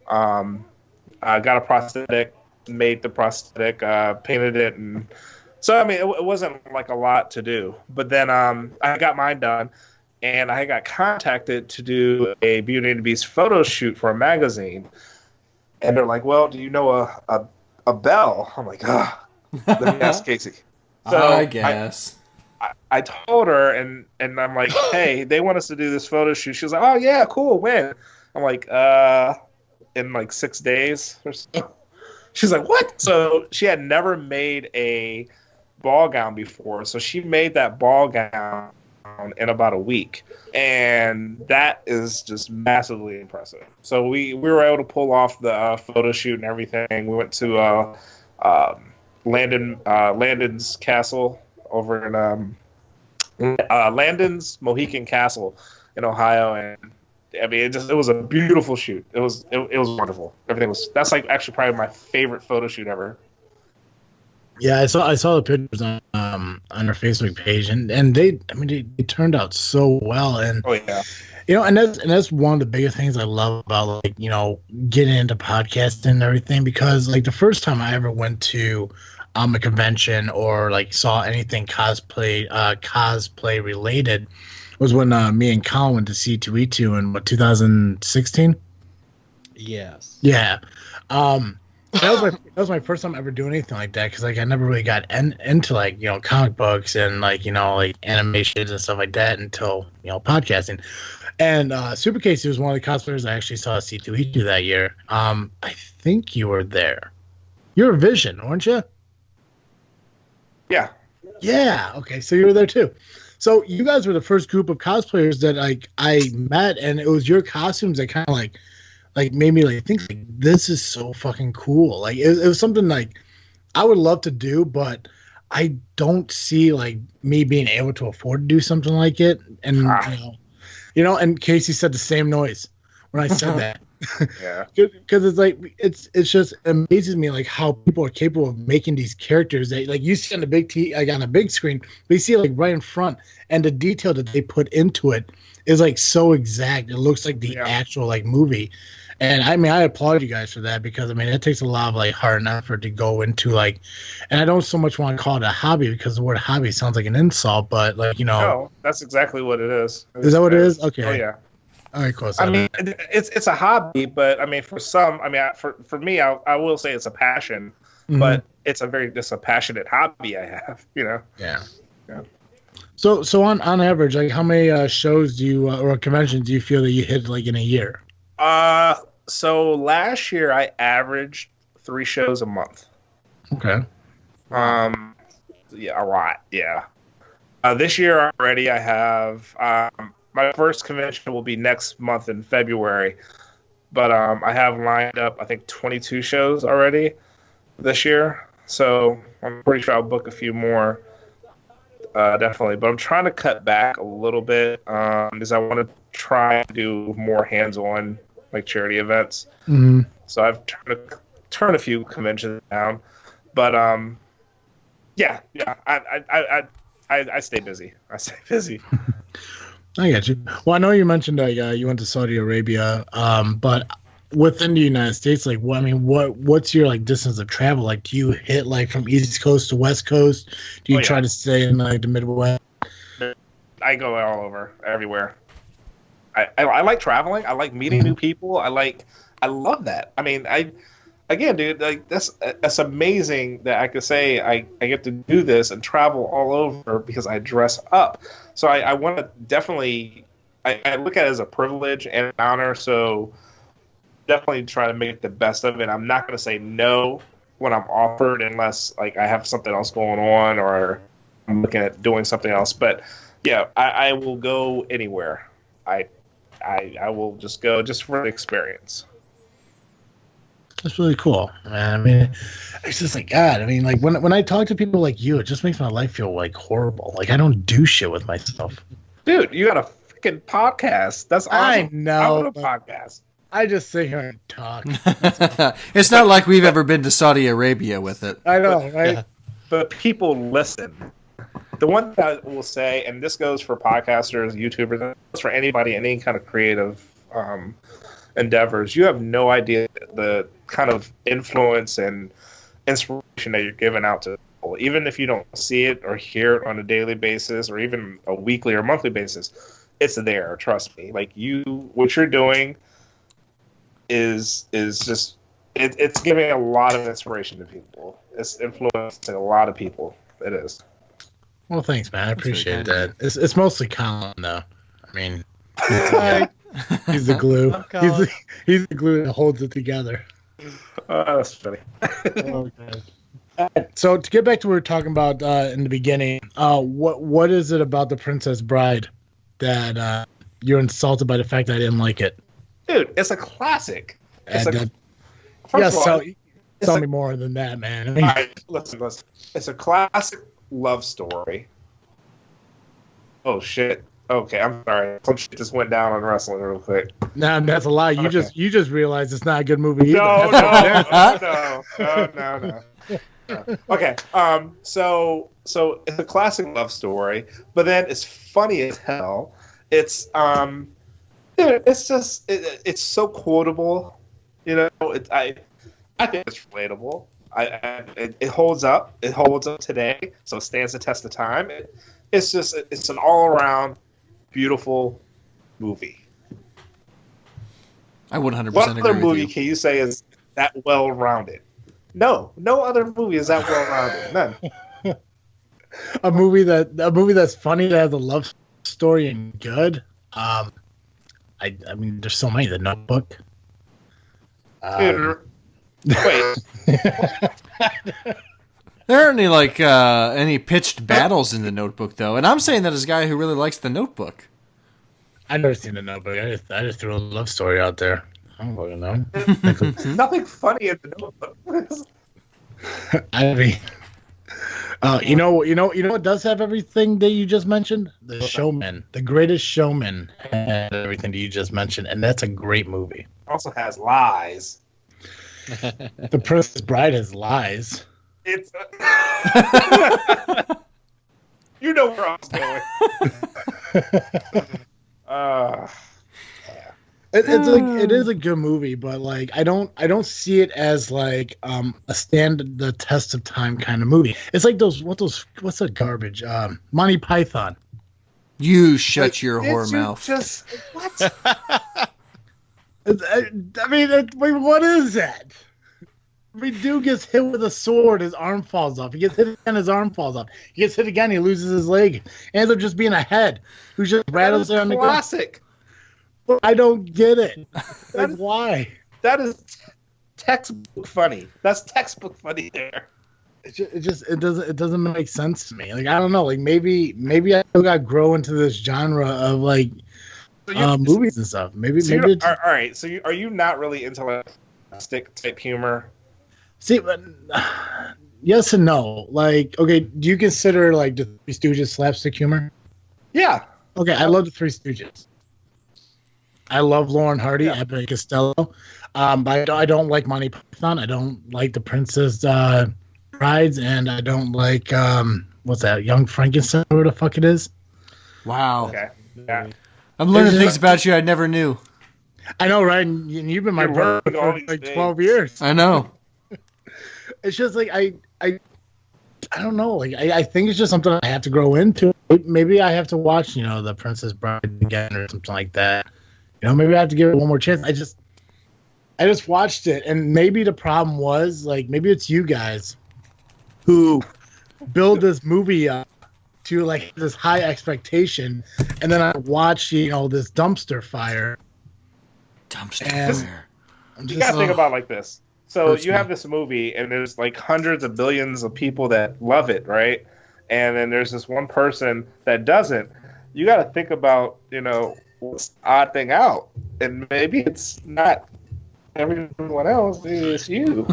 A: I got a prosthetic, made the prosthetic, painted it, and so I mean it wasn't like a lot to do. But then I got mine done, and I got contacted to do a Beauty and the Beast photo shoot for a magazine, and they're like, "Well, do you know a bell?" I'm like, let me ask Casey. So
D: I guess.
A: I told her, and I'm like, hey, they want us to do this photo shoot. She was like, oh, yeah, cool, when? I'm like, in like 6 days or so. She's like, what? So she had never made a ball gown before. So she made that ball gown in about a week. And that is just massively impressive. So we were able to pull off the photo shoot and everything. We went to Landon's Castle over in Landon's Mohican Castle in Ohio, and I mean it was a beautiful shoot. It was wonderful. That's like actually probably my favorite photo shoot ever.
B: Yeah, I saw the pictures on our Facebook page, and they turned out so well. And
A: oh yeah,
B: and that's one of the biggest things I love about like getting into podcasting and everything, because like the first time I ever went to a convention or like saw anything cosplay related was when me and Colin went to C2E2 in 2016.
C: Yes.
B: Yeah. That was my first time ever doing anything like that, because like I never really got into like comic books and like like animations and stuff like that until podcasting. And Super Casey was one of the cosplayers I actually saw at C2E2 that year. I think you were there. You were Vision, weren't you?
A: Yeah.
B: Yeah. Okay, so you were there too. So you guys were the first group of cosplayers that I met, and it was your costumes that kind of like made me like think like this is so fucking cool. Like it was something like I would love to do, but I don't see like me being able to afford to do something like it. And and Casey said the same noise. when I said that.
A: Yeah.
B: Because it's like it's just amazes me like how people are capable of making these characters that like you see on the on a big screen, but you see it like right in front, and the detail that they put into it is like so exact. It looks like the actual like movie. And I mean, I applaud you guys for that because I mean, it takes a lot of like heart and effort to go into like, and I don't so much want to call it a hobby because the word hobby sounds like an insult, but like, you know.
A: No, that's exactly what it is.
B: Is that what it is? Okay.
A: Oh, yeah.
B: All right, cool.
A: I mean, it's a hobby, but I mean, for some, I mean, for me, I will say it's a passion, but it's a passionate hobby I have, you know?
B: Yeah. So on average, like how many shows do you, or conventions do you feel that you hit like in a year?
A: So last year I averaged 3 shows a month.
B: Okay.
A: Yeah, a lot. Yeah. This year already I have, my first convention will be next month in February, but I have lined up I think 22 shows already this year, so I'm pretty sure I'll book a few more, definitely. But I'm trying to cut back a little bit because I want to try to do more hands-on like charity events.
B: Mm-hmm.
A: So I've turned a few conventions down, but yeah, I stay busy.
B: I get you. Well, I know you mentioned that you went to Saudi Arabia, but within the United States, like, what's your like distance of travel? Like, do you hit like from East Coast to West Coast? Do you try to stay in like the Midwest?
A: I go all over, everywhere. I like traveling. I like meeting new people. I love that. I mean, again, dude, like that's amazing that I could say I get to do this and travel all over because I dress up. So I want to definitely, I look at it as a privilege and an honor. So definitely try to make the best of it. I'm not going to say no when I'm offered unless like I have something else going on or I'm looking at doing something else. But yeah, I will go anywhere. I will just go just for the experience.
B: That's really cool, man. I mean, it's just like God. I mean, like when I talk to people like you, it just makes my life feel like horrible. Like I don't do shit with myself.
A: Dude, you got a freaking podcast. That's awesome.
B: I know.
A: I'm on a podcast.
B: I just sit here and talk.
D: It's not like we've ever been to Saudi Arabia with it.
B: I know, right?
A: Yeah. But people listen. The one thing I will say, and this goes for podcasters, YouTubers, this goes for anybody in any kind of creative endeavors, you have no idea the kind of influence and inspiration that you're giving out to people. Even if you don't see it or hear it on a daily basis or even a weekly or monthly basis, it's there. Trust me. Like what you're doing is just it's giving a lot of inspiration to people. It's influencing a lot of people. It is.
B: Well, thanks, man. I appreciate that. It's mostly Colin, though. I mean, he's the glue. He's the glue that holds it together.
A: That's funny.
B: Okay. So to get back to what we were talking about in the beginning, what is it about The Princess Bride that you're insulted by the fact that I didn't like it?
A: Dude, it's a classic.
B: Tell me more than that, man. I mean,
A: all right, listen. It's a classic love story. Oh shit. Okay, I'm sorry. Some shit just went down on wrestling real quick.
B: Nah, that's a lie. You just realized it's not a good movie
A: either. No. Okay. So it's a classic love story, but then it's funny as hell. It's it's just it's so quotable. You know, I think it's relatable. It holds up. It holds up today, so it stands the test of time. It's an all around beautiful movie.
D: I 100% agree.
A: What other
D: with
A: movie
D: you.
A: can you say is that well rounded? No other movie is that well rounded. None.
B: a movie that's funny, that has a love story and good. I mean, there's so many. The Notebook.
A: Wait.
D: There aren't any pitched battles in The Notebook, though, and I'm saying that as a guy who really likes The Notebook.
B: I've never seen The Notebook. I just threw a love story out there. I don't fucking know.
A: Nothing funny in The Notebook.
B: I mean, You know what does have everything that you just mentioned? The Showman, The Greatest Showman, had everything that you just mentioned, and that's a great movie.
A: Also has lies.
B: The Princess Bride has lies.
A: It's you know where I was going.
B: It is a good movie, but like I don't see it as like a stand the test of time kind of movie. It's like what's the garbage? Monty Python.
D: You shut your whore mouth.
A: Just what?
B: I mean, what is that? I mean, dude gets hit with a sword, his arm falls off. He gets hit again, his arm falls off. He gets hit again, he loses his leg. And ends up just being a head who just rattles there on the ground.
A: Classic.
B: I don't get it. Like, why?
A: That is textbook funny. That's textbook funny there.
B: It doesn't make sense to me. Like, I don't know. Like, maybe I still got to grow into this genre of like movies and stuff. Maybe.
A: All right. So are you not really into like stick type humor?
B: See, but yes and no. Like, okay, do you consider like the Three Stooges slapstick humor?
A: Yeah.
B: Okay, I love the Three Stooges. I love Lauren Hardy,
A: Yeah.
B: Abbott and Costello. But I don't like Monty Python. I don't like the Princess Brides, and I don't like what's that? Young Frankenstein, or what the fuck it is.
D: Wow.
A: Okay. Yeah.
D: I'm learning things about you I never knew.
B: I know, right? And you've been my
A: You're
B: brother
A: learning all
B: for
A: these
B: like
A: things.
B: 12 years.
D: I know.
B: It's just like I don't know. Like I think it's just something I have to grow into. Maybe I have to watch, the Princess Bride again or something like that. Maybe I have to give it one more chance. I just watched it, and maybe the problem was like maybe it's you guys who build this movie up to like this high expectation, and then I watch this dumpster fire.
D: Dumpster fire.
A: You gotta think about it like this. So
D: Hurts
A: you
D: me.
A: have this movie, and there's like hundreds of billions of people that love it, right? And then there's this one person that doesn't. You got to think about, what's the odd thing out, and maybe it's not everyone else. Maybe it's you.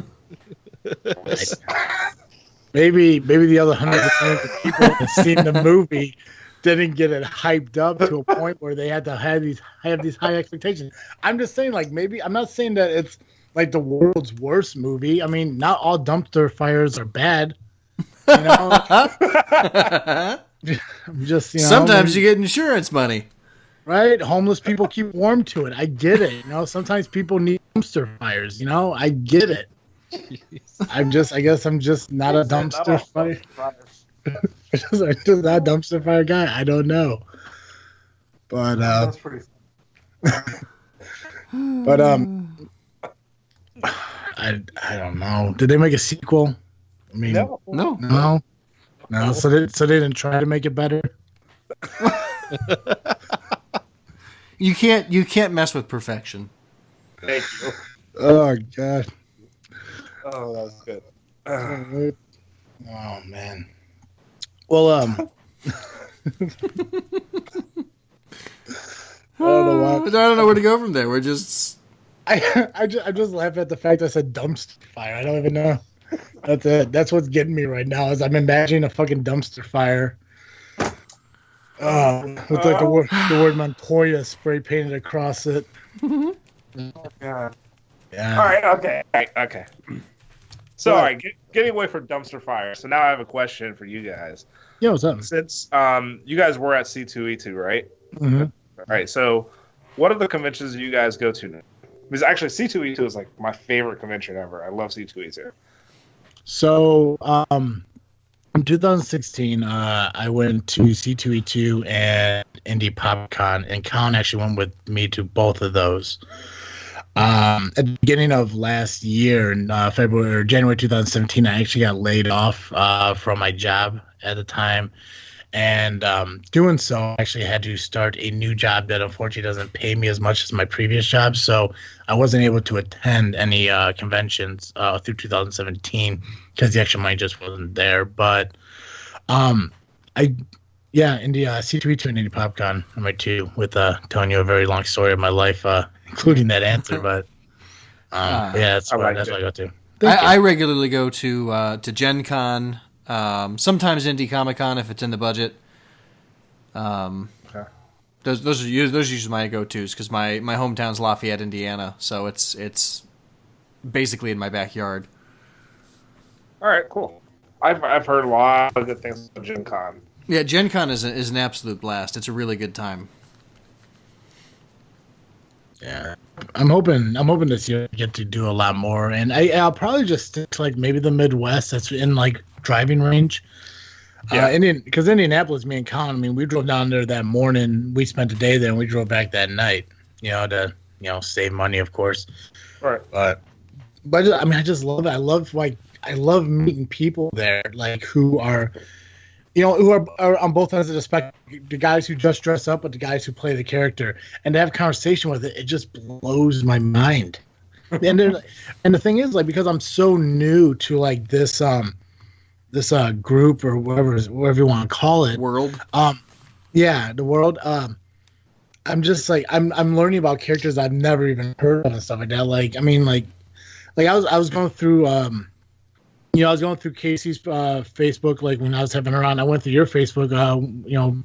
B: Maybe the other hundreds of millions of people that have seen the movie didn't get it hyped up to a point where they had to have these high expectations. I'm just saying, like, maybe I'm not saying that it's like the world's worst movie. I mean, not all dumpster fires are bad. I'm just,
D: Sometimes you get insurance money.
B: right? Homeless people keep warm to it. I get it. Sometimes people need dumpster fires. I get it. I guess I'm just not a dumpster fire. I'm just not a dumpster fire guy. I don't know. But
A: That's pretty
B: but I don't know. Did they make a sequel? I mean,
A: No.
D: No.
B: no. So they didn't try to make it better.
D: You can't mess with perfection.
A: Thank you.
B: Oh god.
A: Oh, that was good.
B: Oh man. Well, I don't know
D: I don't know where to go from there. We're just
B: I just laugh at the fact I said dumpster fire. I don't even know. That's it. That's what's getting me right now. Is I'm imagining a fucking dumpster fire. With like the word Montoya spray painted across it.
A: Oh, God.
B: Yeah.
A: All right. Okay. So, all right, getting away from dumpster fire. So now I have a question for you guys.
B: Yeah, what's up?
A: Since you guys were at C2E2, right?
B: Mm-hmm.
A: All right. So, what are the conventions you guys go to now? Because actually, C2E2 is like my favorite convention ever. I love C2E2.
B: So, in 2016, I went to C2E2 and Indie PopCon, and Colin actually went with me to both of those. At the beginning of last year, in January 2017, I actually got laid off from my job at the time. And doing so, I actually had to start a new job that unfortunately doesn't pay me as much as my previous job. So I wasn't able to attend any conventions through 2017 because the extra money just wasn't there. But Indie C2E2 and Indie PopCon are my two, with telling you a very long story of my life, including that answer. But that's what I go to.
D: I regularly go to Gen Con, Sometimes Indie Comic Con if it's in the budget.
A: Okay.
D: Those are usually my go-tos because my hometown's Lafayette, Indiana, so it's basically in my backyard.
A: All right, cool. I've heard a lot of good things about Gen Con.
D: Yeah, Gen Con is an absolute blast. It's a really good time.
B: Yeah, I'm hoping this year I get to do a lot more, and I'll probably just stick to like maybe the Midwest that's in like driving range.
A: Yeah.
B: Because Indianapolis, me and Colin, I mean, we drove down there that morning. We spent the day there, and we drove back that night. To save money, of course.
A: Right.
B: But I mean, I just love it. I love meeting people there, like who are on both ends of the spectrum. The guys who just dress up, but the guys who play the character, and to have conversation with it, it just blows my mind. and the thing is, like, because I'm so new to like this group or whatever you want to call it,
D: World.
B: Yeah, the world. I'm just like I'm learning about characters I've never even heard of and stuff like that. Like, I mean, like I was going through I was going through Casey's Facebook, like when I was having her on. I went through your Facebook, a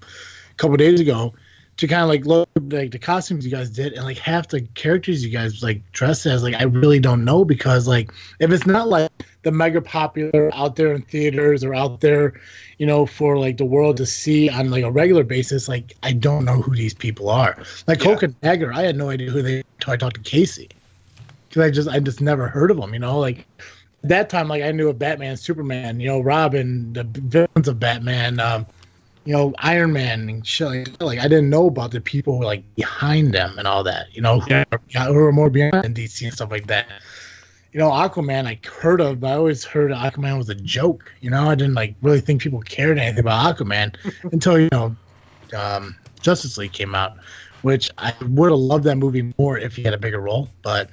B: couple days ago, to kind of like look at like the costumes you guys did, and like half the characters you guys like dressed as, like I really don't know, because like if it's not like the mega popular out there in theaters or out there, for like the world to see on like a regular basis, like I don't know who these people are. Like Cloak and Dagger, I had no idea who they were until I talked to Casey, because I just never heard of them. Like. At that time, like I knew of Batman, Superman, Robin, the villains of Batman, Iron Man and shit. Like I didn't know about the people like behind them and all that. Who are more behind DC and stuff like that. Aquaman I heard of, but I always heard Aquaman was a joke. I didn't like really think people cared anything about Aquaman until Justice League came out, which I would have loved that movie more if he had a bigger role, but.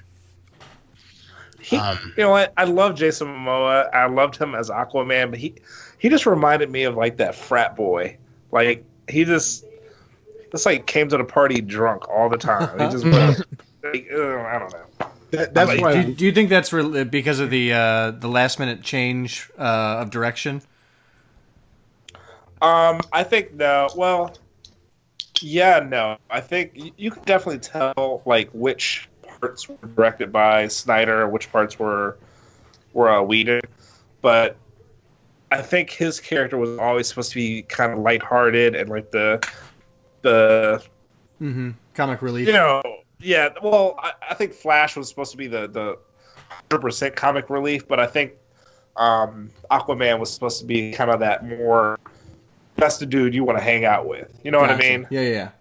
A: You know what? I love Jason Momoa. I loved him as Aquaman, but he just reminded me of like that frat boy. Like he just like came to the party drunk all the time. He just I don't know.
B: That's why.
D: Do you think that's because of the last minute change of direction?
A: I think no. Well, yeah, no. I think you can definitely tell like which parts were directed by Snyder, which parts were Whedon, but I think his character was always supposed to be kind of lighthearted and like the
D: comic relief.
A: Yeah. Well, I think Flash was supposed to be the 100% comic relief, but I think Aquaman was supposed to be kind of that more. That's the dude you want to hang out with. You know what I mean?
D: Yeah.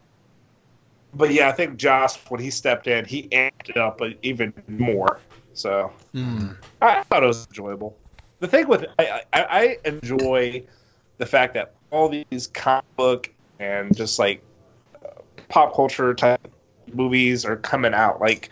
A: But yeah, I think Joss, when he stepped in, he amped it up even more. So I thought it was enjoyable. The thing with I enjoy the fact that all these comic book and just like pop culture type movies are coming out. Like,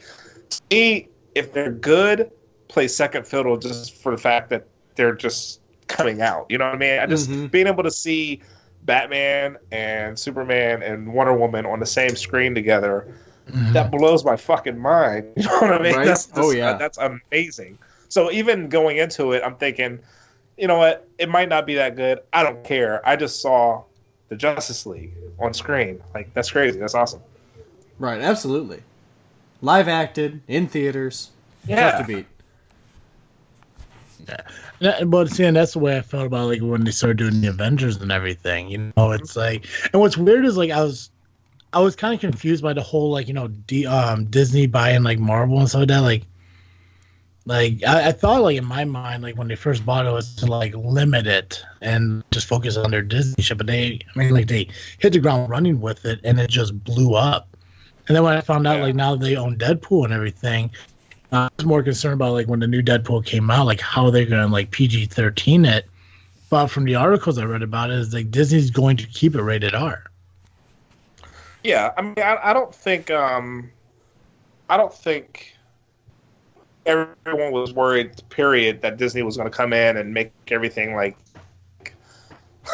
A: to me, if they're good, play second fiddle just for the fact that they're just coming out. You know what I mean? I just being able to see Batman and Superman and Wonder Woman on the same screen together, that blows my fucking mind. You know what I mean?
D: Right?
A: That's amazing. So even going into it, I'm thinking, you know what? It might not be that good. I don't care. I just saw the Justice League on screen. Like, that's crazy. That's awesome.
D: Right, absolutely. Live acted, in theaters.
A: Yeah.
D: Tough to beat.
B: Yeah. But see, and that's the way I felt about like when they started doing the Avengers and everything. It's like, and what's weird is like I was kind of confused by the whole like Disney buying like Marvel and stuff like that. Like I thought like in my mind like when they first bought it was to like limit it and just focus on their Disney shit. But they hit the ground running with it and it just blew up. And then when I found out like now they own Deadpool and everything. I was more concerned about like when the new Deadpool came out, like how they're gonna like PG-13 it. But from the articles I read about it, is like Disney's going to keep it rated R.
A: Yeah, I mean, I don't think everyone was worried. Period, that Disney was going to come in and make everything like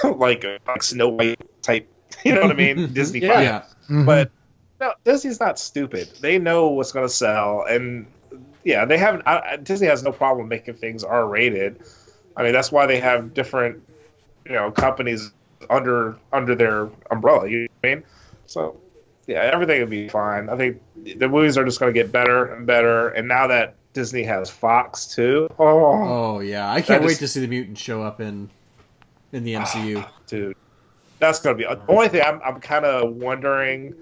A: Snow White type. You know what I mean? Disney.
D: Yeah.
B: Mm-hmm.
A: But no, Disney's not stupid. They know what's going to sell, and they haven't. Disney has no problem making things R-rated. I mean, that's why they have different companies under their umbrella. You know what I mean? So yeah, everything will be fine. I think the movies are just going to get better and better. And now that Disney has Fox too,
D: oh yeah, I can't wait to see the mutants show up in the MCU,
A: dude. That's going to be the only thing I'm kind of wondering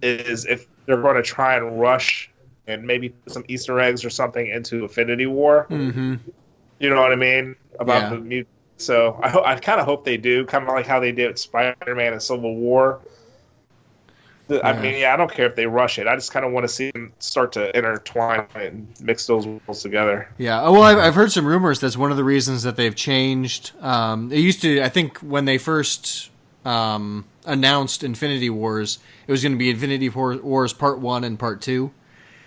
A: is if they're going to try and rush and maybe put some Easter eggs or something into Infinity War.
D: Mm-hmm.
A: You know what I mean about the mutants. So I kind of hope they do, kind of like how they did Spider-Man and Civil War. I mean, I don't care if they rush it. I just kind of want to see them start to intertwine and mix those worlds together.
D: Yeah. Well, I've heard some rumors that's one of the reasons that they've changed. It used to, I think, when they first announced Infinity Wars, it was going to be Infinity Wars Part 1 and Part 2.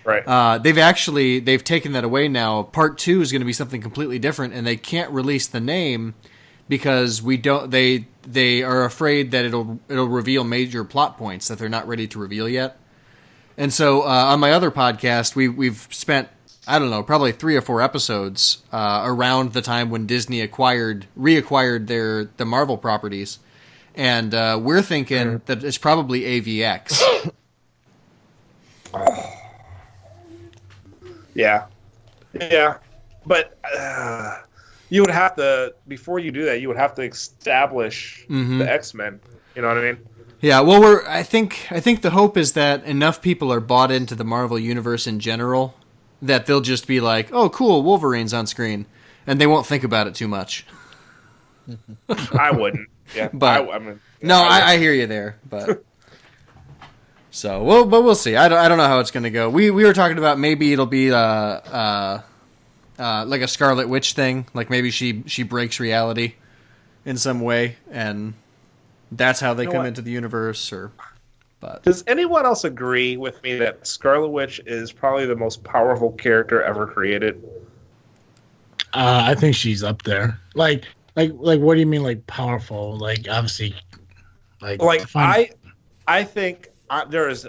A: Right.
D: They've taken that away now. Part 2 is going to be something completely different, and they can't release the name because they are afraid that it'll reveal major plot points that they're not ready to reveal yet. And so on my other podcast, we've spent, I don't know, probably 3 or 4 episodes around the time when Disney reacquired the Marvel properties, and we're thinking that it's probably AVX.
A: Yeah, but you would have to, before you do that, you would have to establish the X-Men. You know what I mean?
D: Yeah. Well, I think the hope is that enough people are bought into the Marvel universe in general that they'll just be like, "Oh, cool, Wolverine's on screen," and they won't think about it too much.
A: I wouldn't. Yeah,
D: but I hear you there, but. So, we'll see. I don't know how it's going to go. We were talking about maybe it'll be like a Scarlet Witch thing. Like maybe she breaks reality in some way, and that's how they come into the universe. But
A: does anyone else agree with me that Scarlet Witch is probably the most powerful character ever created?
B: I think she's up there. Like what do you mean, like powerful? Like obviously,
A: I think. There is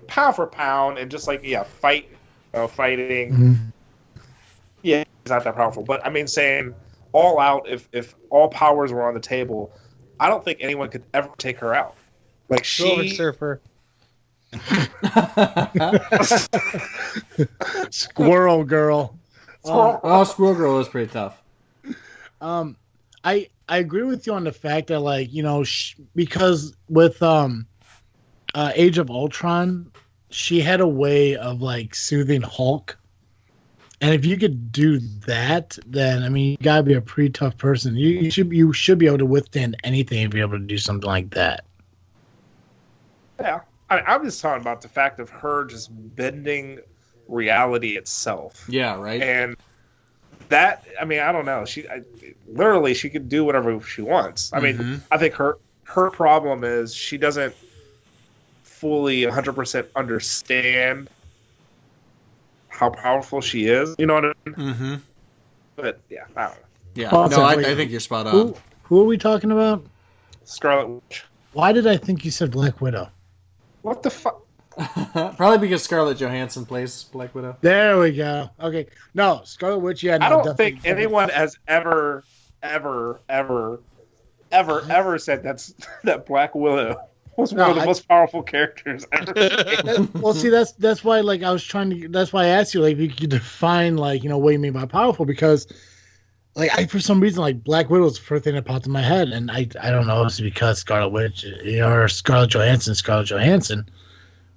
A: pound for pound, and just like fighting.
B: Mm-hmm.
A: Yeah, it's not that powerful, but I mean, saying all out. If all powers were on the table, I don't think anyone could ever take her out. Like
C: Silver Surfer,
B: Squirrel Girl.
D: Squirrel Girl is pretty tough.
B: I agree with you on the fact that because with Age of Ultron, she had a way of soothing Hulk, and if you could do that, then I mean you gotta be a pretty tough person. You should be able to withstand anything if you're able to do something like that.
A: Yeah, I'm just talking about the fact of her just bending reality itself.
D: Yeah, right.
A: And that, I mean, I don't know. She could do whatever she wants. I mean, I think her problem is she doesn't fully 100% understand how powerful she is. You know what I mean? Mm-hmm. But yeah, I don't know.
D: Yeah, I think you're spot on.
B: Who are we talking about?
A: Scarlet Witch.
B: Why did I think you said Black Widow?
A: What the fuck?
D: Probably because Scarlett Johansson plays Black Widow.
B: There we go. Okay, no, Scarlet Witch. Yeah, no,
A: I don't think anyone has ever said that Black Widow was one of the most powerful characters ever.
B: Well, see, that's why I was trying to. That's why I asked you if you could define what you mean by powerful, because for some reason Black Widow was the first thing that popped in my head, and I don't know if it's because Scarlet Witch or Scarlett Johansson.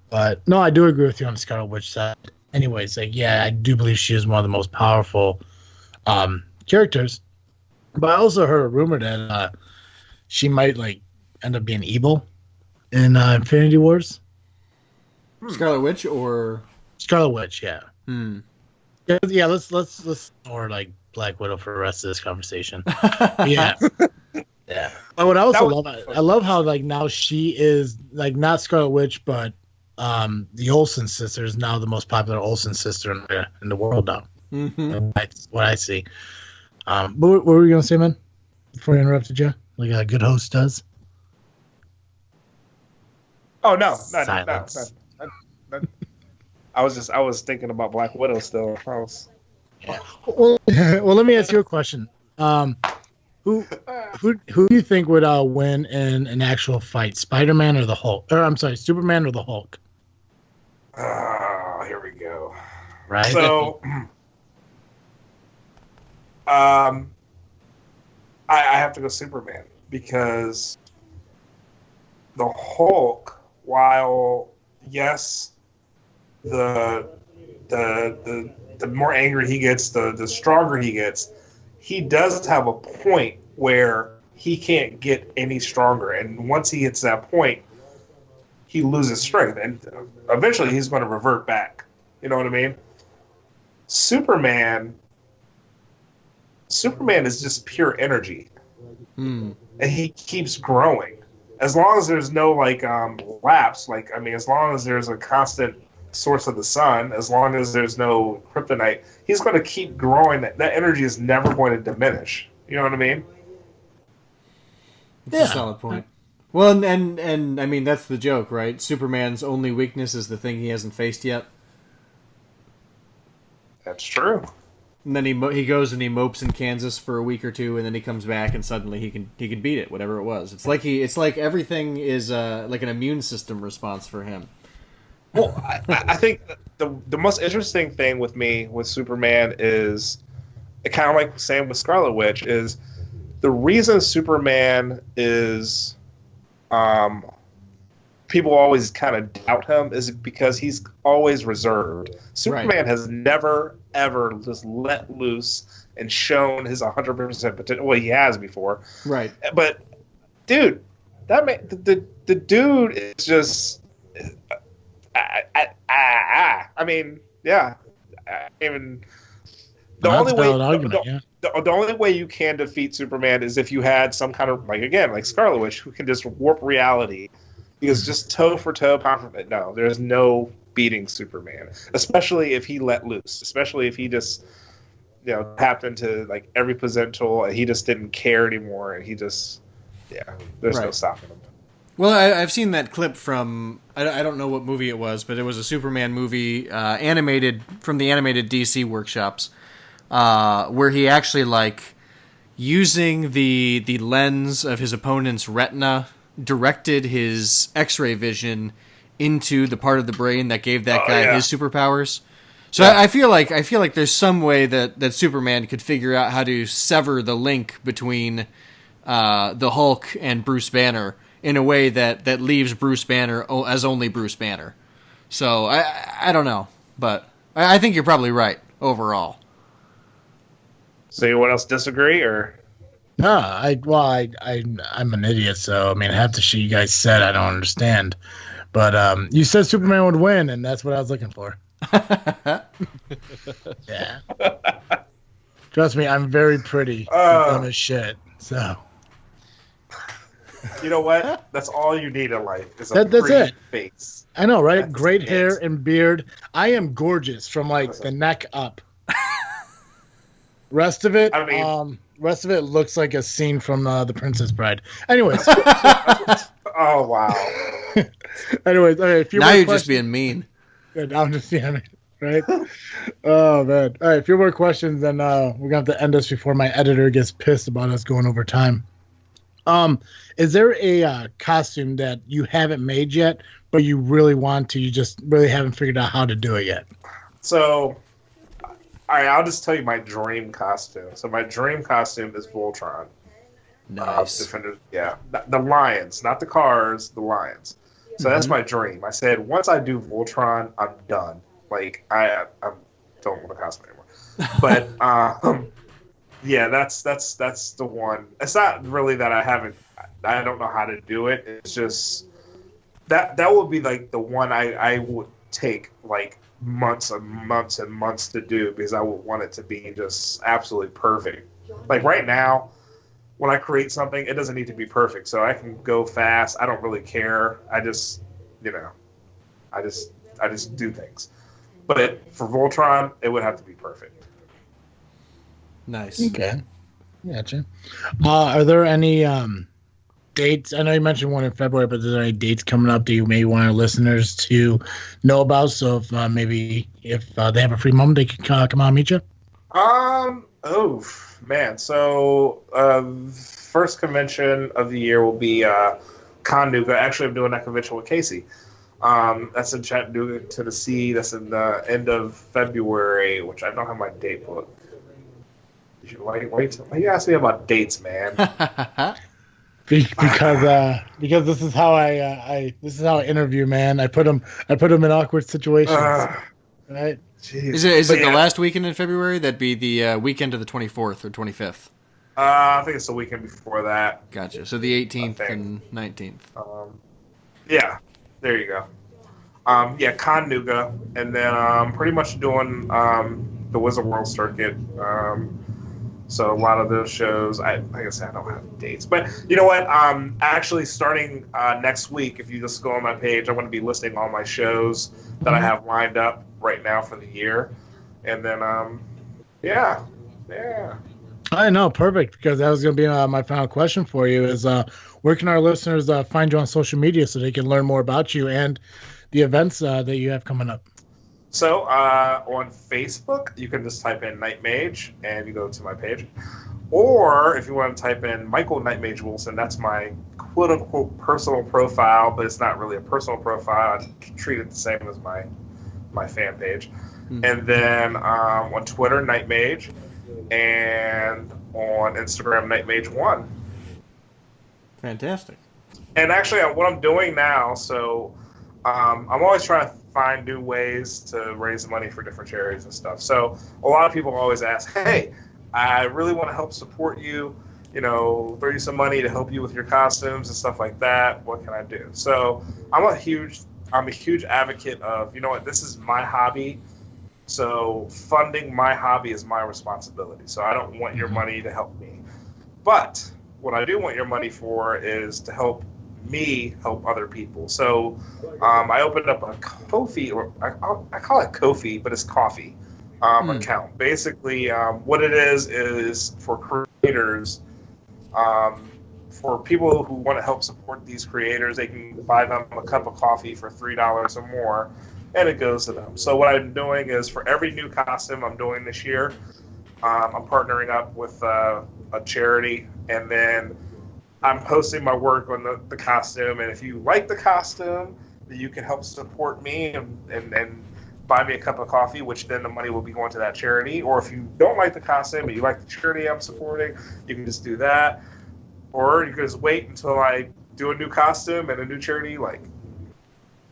B: But no, I do agree with you on the Scarlet Witch side. Anyways, I do believe she is one of the most powerful characters. But I also heard a rumor that she might end up being evil in Infinity Wars.
D: Scarlet Witch or
B: Scarlet Witch, yeah. Yeah, let's ignore Black Widow for the rest of this conversation. Yeah. Yeah. But what I also love how now she is not Scarlet Witch, but the Olsen sister is now the most popular Olsen sister in the world now. Mm-hmm. That's what I see. But what were you gonna say, man? Before I interrupted you, like a good host does.
A: Oh no. I was thinking about Black Widow still.
B: Well, let me ask you a question. Who Who do you think would win in an actual fight, Spider-Man or the Hulk? Or I'm sorry, Superman or the Hulk?
A: Here we go.
B: Right.
A: So, I have to go Superman because the Hulk, while yes, the more angry he gets, the stronger he gets. He does have a point where he can't get any stronger, and once he hits that point, he loses strength, and eventually he's going to revert back. You know what I mean? Superman is just pure energy, and he keeps growing. As long as there's no lapse, as long as there's a constant source of the sun, as long as there's no kryptonite, he's going to keep growing. That energy is never going to diminish. You know what I mean?
D: That's a solid point. Well, and I mean, that's the joke, right? Superman's only weakness is the thing he hasn't faced yet.
A: That's true.
D: And then he goes and he mopes in Kansas for a week or two, and then he comes back and suddenly he can beat it, whatever it was. It's like everything is like an immune system response for him.
A: Well, I think the most interesting thing with Superman is kind of like same with Scarlet Witch is the reason Superman is people always kind of doubt him is because he's always reserved. Superman has never ever just let loose and shown his 100% potential. Well, he has before,
D: right?
A: But dude, the dude is just. I mean, yeah. Even the only way you can defeat Superman is if you had some kind of like Scarlet Witch who can just warp reality. Because just toe for toe, no, there's no beating Superman. Especially if he let loose. Especially if he just tapped into every potential and he just didn't care anymore and he just there's no stopping him.
D: Well, I've seen that clip from, I don't know what movie it was, but it was a Superman movie animated from the animated DC workshops where he actually, using the lens of his opponent's retina, directed his X-ray vision into the part of the brain that gave that guy his superpowers. So I feel like there's some way that Superman could figure out how to sever the link between the Hulk and Bruce Banner in a way that leaves Bruce Banner as only Bruce Banner. So I don't know, but I think you're probably right overall.
A: So anyone else disagree or?
B: No, I'm an idiot, so I mean half the shit you guys said I don't understand. But you said Superman would win, and that's what I was looking for. Yeah. Trust me, I'm very pretty. Dumb as shit. So.
A: You know what? That's all you need in life is
B: that's
A: pretty
B: it.
A: face.
B: I know, right? That's great hair and beard. I am gorgeous from the neck up. Rest of it, looks like a scene from The Princess Bride. Anyways.
A: Oh wow.
B: Anyways, okay, if
D: now you're just being mean.
B: Good, I'm just right? Oh man. All right, a few more questions, then we're gonna have to end this before my editor gets pissed about us going over time. Is there a costume that you haven't made yet, but you really want to? You just really haven't figured out how to do it yet.
A: So, all right, I'll just tell you my dream costume. So my dream costume is Voltron.
D: Nice.
A: The lions, not the cars, the lions. So that's my dream. I said once I do Voltron, I'm done. I don't want a costume anymore. But yeah, that's the one. It's not really that I don't know how to do it. It's just that would be the one I would take months and months and months to do because I would want it to be just absolutely perfect. Right now, when I create something, it doesn't need to be perfect, so I can go fast. I don't really care. I just, I just do things. But for Voltron, it would have to be perfect.
D: Nice.
B: Okay. Gotcha. Are there any dates? I know you mentioned one in February, but are there any dates coming up that you may want our listeners to know about? So if maybe if they have a free moment, they can come out and meet you?
A: Oh man! So first convention of the year will be Conduga. Actually, I'm doing that convention with Casey. That's in Chattanooga, Tennessee. That's in the end of February, which I don't have my date book. Why you ask me about dates, man?
B: Because this is how I interview, man. I put them in awkward situations, right?
A: Jeez.
D: Is it the last weekend in February? That'd be the weekend of the 24th or 25th.
A: I think it's the weekend before that.
D: Gotcha. So the 18th and 19th.
A: Yeah, there you go. Yeah, Conduga, and then pretty much doing the Wizard World circuit. So a lot of those shows, like I said, I don't have dates, but you know what? Actually, starting next week, if you just go on my page, I'm going to be listing all my shows that I have lined up right now for the year, and then yeah.
B: I know, perfect. Because that was going to be my final question for you: is where can our listeners find you on social media so they can learn more about you and the events that you have coming up?
A: So on Facebook, you can just type in Knightmage and you go to my page. Or if you want to type in Michael Knightmage Wilson, that's my quote-unquote personal profile, but it's not really a personal profile. I treat it the same as my fan page. And then on Twitter, Knightmage, and on Instagram, Knightmage1.
D: Fantastic.
A: And actually, what I'm doing now, so I'm always trying to find new ways to raise money for different charities and stuff. So a lot of people always ask, hey, I really want to help support you, throw you some money to help you with your costumes and stuff like that. What can I do? So I'm a huge advocate of, this is my hobby. So funding my hobby is my responsibility. So I don't want your money to help me. But what I do want your money for is to help me help other people. So I opened up a Ko-fi, or I call it Ko-fi, but it's coffee account. Basically, what it is for creators, for people who want to help support these creators. They can buy them a cup of coffee for $3 or more, and it goes to them. So what I'm doing is, for every new costume I'm doing this year, I'm partnering up with a charity, and then I'm posting my work on the costume, and if you like the costume, then you can help support me and buy me a cup of coffee, which then the money will be going to that charity. Or if you don't like the costume but you like the charity I'm supporting, you can just do that. Or you can just wait until I do a new costume and a new charity.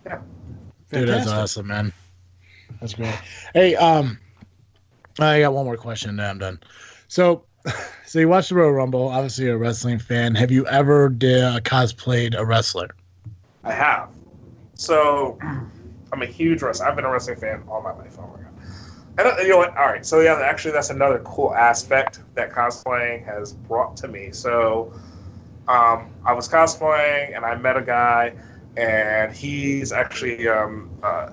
A: Yeah.
B: Dude, that's awesome, man. That's great. Hey, I got one more question, and then I'm done. So you watched the Royal Rumble. Obviously, you're a wrestling fan. Have you ever cosplayed a wrestler?
A: I have. So I'm a huge wrestler. I've been a wrestling fan all my life. Oh my god! And you know what? All right. So yeah, actually, that's another cool aspect that cosplaying has brought to me. So I was cosplaying, and I met a guy, and he's actually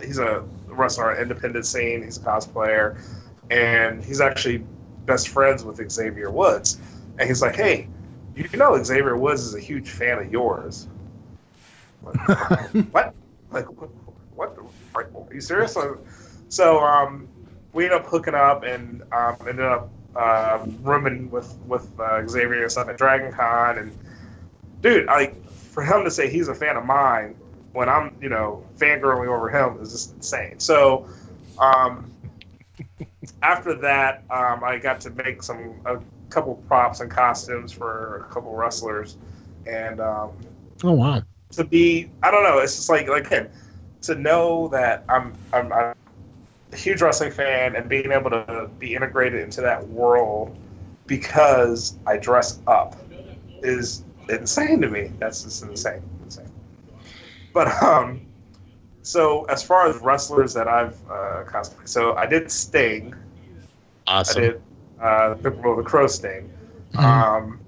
A: he's a wrestler on independent scene. He's a cosplayer, and he's actually best friends with Xavier Woods. And he's like, hey, Xavier Woods is a huge fan of yours. What? What? Are you serious? So we ended up hooking up and ended up rooming with Xavier and stuff at Dragon Con. And dude, for him to say he's a fan of mine when I'm, fangirling over him is just insane. So after that, I got to make a couple props and costumes for a couple wrestlers, and
B: oh wow,
A: to be, I don't know, it's just like him, to know that I'm a huge wrestling fan and being able to be integrated into that world because I dress up is insane to me. That's just insane. But so as far as wrestlers that I've cosplayed, so I did Sting.
B: Awesome.
A: I did the Crow Sting. And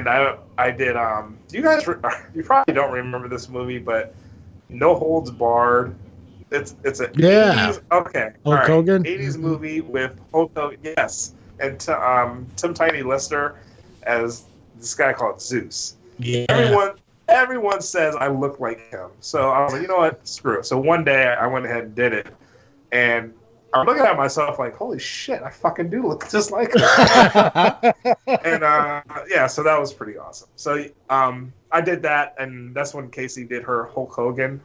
A: I did. You guys, you probably don't remember this movie, but No Holds Barred. It's a 80s, okay.
B: Hulk Hogan?
A: 80s movie with Hulk Hogan, yes, and Tim Tiny Lister as this guy called Zeus.
B: Yeah.
A: Everyone says I look like him. So I was like, you know what? Screw it. So one day I went ahead and did it. And I'm looking at myself like, holy shit, I fucking do look just like her. And yeah, so that was pretty awesome. So I did that, and that's when Casey did her Hulk Hogan.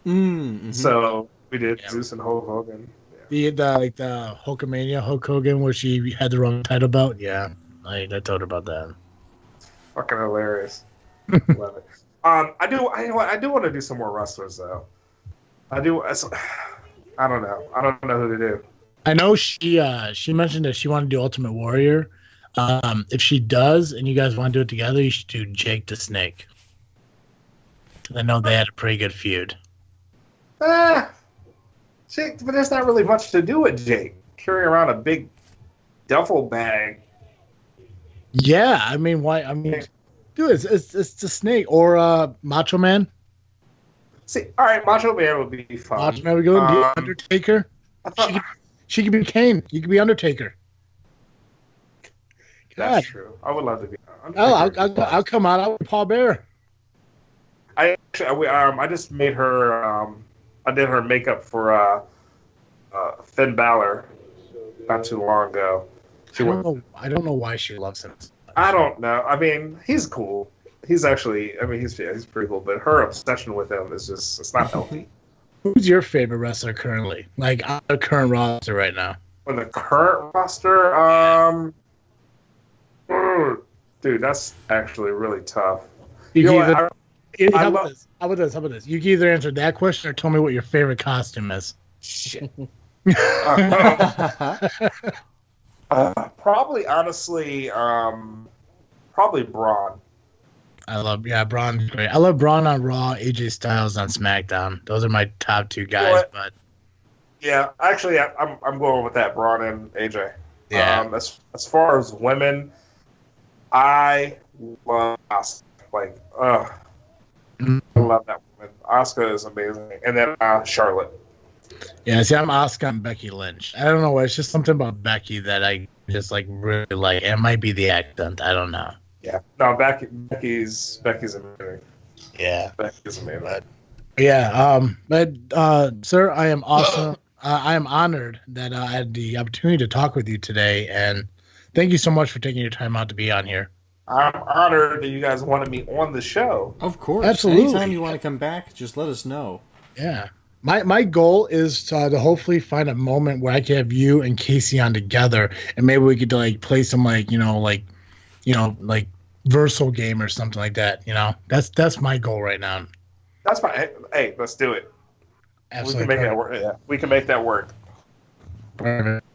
D: Mm-hmm.
A: So we did Zeus and Hulk Hogan.
B: The Hulkamania Hulk Hogan where she had the wrong title belt. Yeah, I told her about that.
A: Fucking hilarious. Love it. I do want to do some more wrestlers though. I don't know. I don't know who to do.
B: I know she mentioned that she wanted to do Ultimate Warrior. If she does, and you guys want to do it together, you should do Jake the Snake. I know they had a pretty good feud.
A: Jake, but there's not really much to do with Jake. Carrying around a big duffel bag.
B: Yeah, I mean, why? I mean, dude, it's the Snake or Macho Man.
A: See, all right, Macho Man would be fun.
B: Macho Man would go and be Undertaker. She could be Kane. You could be Undertaker.
A: That's true. I would love to be.
B: I'll come out. I'll be Paul Bearer.
A: I just made her. I did her makeup for Finn Balor not too long ago.
B: I don't know why she loves him.
A: I don't know. I mean, he's cool. He's actually. I mean, he's pretty cool. But her obsession with him is just—it's not healthy.
B: Who's your favorite wrestler currently? Like on the current roster right now?
A: On the current roster, dude, that's actually really tough.
B: How about this? You can either answer that question or tell me what your favorite costume is.
A: Shit. Probably, honestly, probably Braun.
B: Braun's great. I love Braun on Raw, AJ Styles on SmackDown. Those are my top two guys. But
A: yeah, actually, I'm going with that, Braun and AJ.
B: Yeah.
A: As far as women, I love Asuka. Like, I love that woman. Asuka is amazing, and then Charlotte.
B: Yeah, see, I'm Asuka and Becky Lynch. I don't know why. It's just something about Becky that I just like really like. It might be the accent. I don't know.
A: Yeah. No, Becky's amazing.
B: Yeah.
A: Becky's amazing.
B: Sir, I am awesome. I am honored that I had the opportunity to talk with you today, and thank you so much for taking your time out to be on here.
A: I'm honored that you guys wanted me on the show.
D: Of course.
B: Absolutely.
D: Anytime you want to come back, just let us know.
B: Yeah. My goal is to hopefully find a moment where I can have you and Casey on together, and maybe we could like play some like Versal game or something like that. That's my goal right now.
A: That's fine. Hey, let's do it.
B: Absolutely.
A: We can make that work. Yeah, we can make that work.
B: Perfect.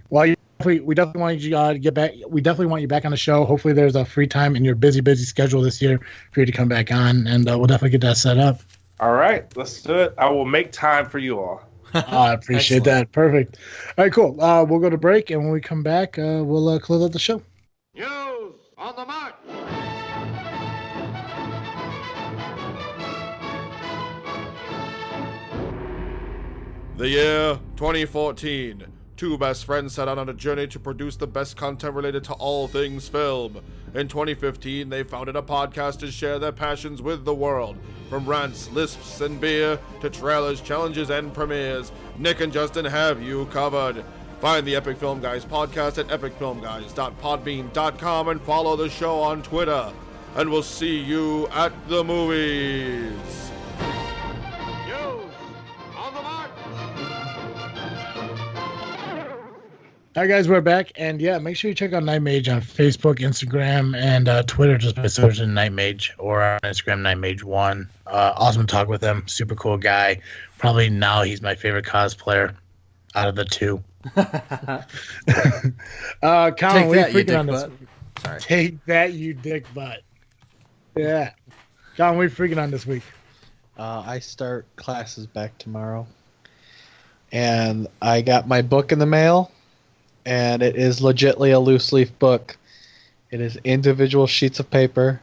B: Well, we definitely want you to get back. We definitely want you back on the show. Hopefully, there's a free time in your busy schedule this year for you to come back on, and we'll definitely get that set up.
A: All right, let's do it. I will make time for you all.
B: I appreciate that. Perfect. All right, cool. We'll go to break, and when we come back, we'll close out the show.
G: News on the mark.
H: The year 2014. Two best friends set out on a journey to produce the best content related to all things film. In 2015, they founded a podcast to share their passions with the world. From rants, lisps, and beer to trailers, challenges, and premieres, Nick and Justin have you covered. Find the Epic Film Guys podcast at epicfilmguys.podbean.com and follow the show on Twitter. And we'll see you at the movies.
G: News on the mark.
B: All right, guys, we're back, and yeah, make sure you check out Knightmage on Facebook, Instagram, and Twitter. Just by searching Knightmage, or on Instagram, Knightmage1. Awesome to talk with him. Super cool guy. Probably now he's my favorite cosplayer out of the two. Colin, we freaking on this.
D: Sorry.
B: Take that, you dick butt. Yeah, Colin, we freaking on this week.
C: I start classes back tomorrow, and I got my book in the mail. And it is legitly a loose leaf book. It is individual sheets of paper.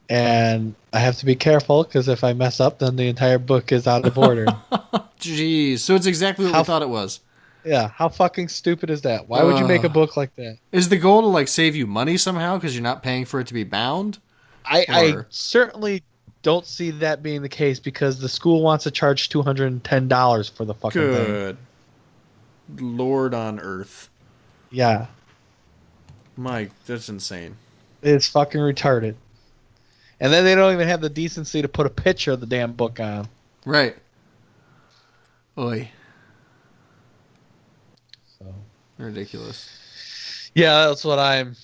C: And I have to be careful because if I mess up, then the entire book is out of order.
D: Jeez. So it's exactly what we thought it was.
C: Yeah. How fucking stupid is that? Why would you make a book like that?
D: Is the goal to save you money somehow because you're not paying for it to be bound?
C: I certainly don't see that being the case because the school wants to charge $210 for the fucking thing.
D: Good Lord on earth.
C: Yeah.
D: Mike, that's insane.
C: It's fucking retarded. And then they don't even have the decency to put a picture of the damn book on.
D: Right. Oy.
C: So
D: ridiculous.
C: Yeah, that's what I'm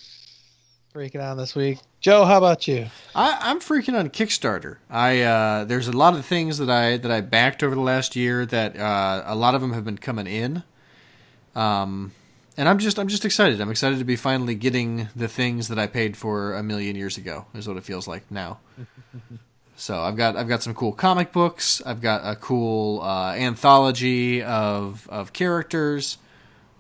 C: freaking on this week. Joe, how about you?
D: I'm freaking on Kickstarter. There's a lot of things that I backed over the last year that a lot of them have been coming in. And I'm just excited. I'm excited to be finally getting the things that I paid for a million years ago, is what it feels like now. So I've got some cool comic books. I've got a cool anthology of characters.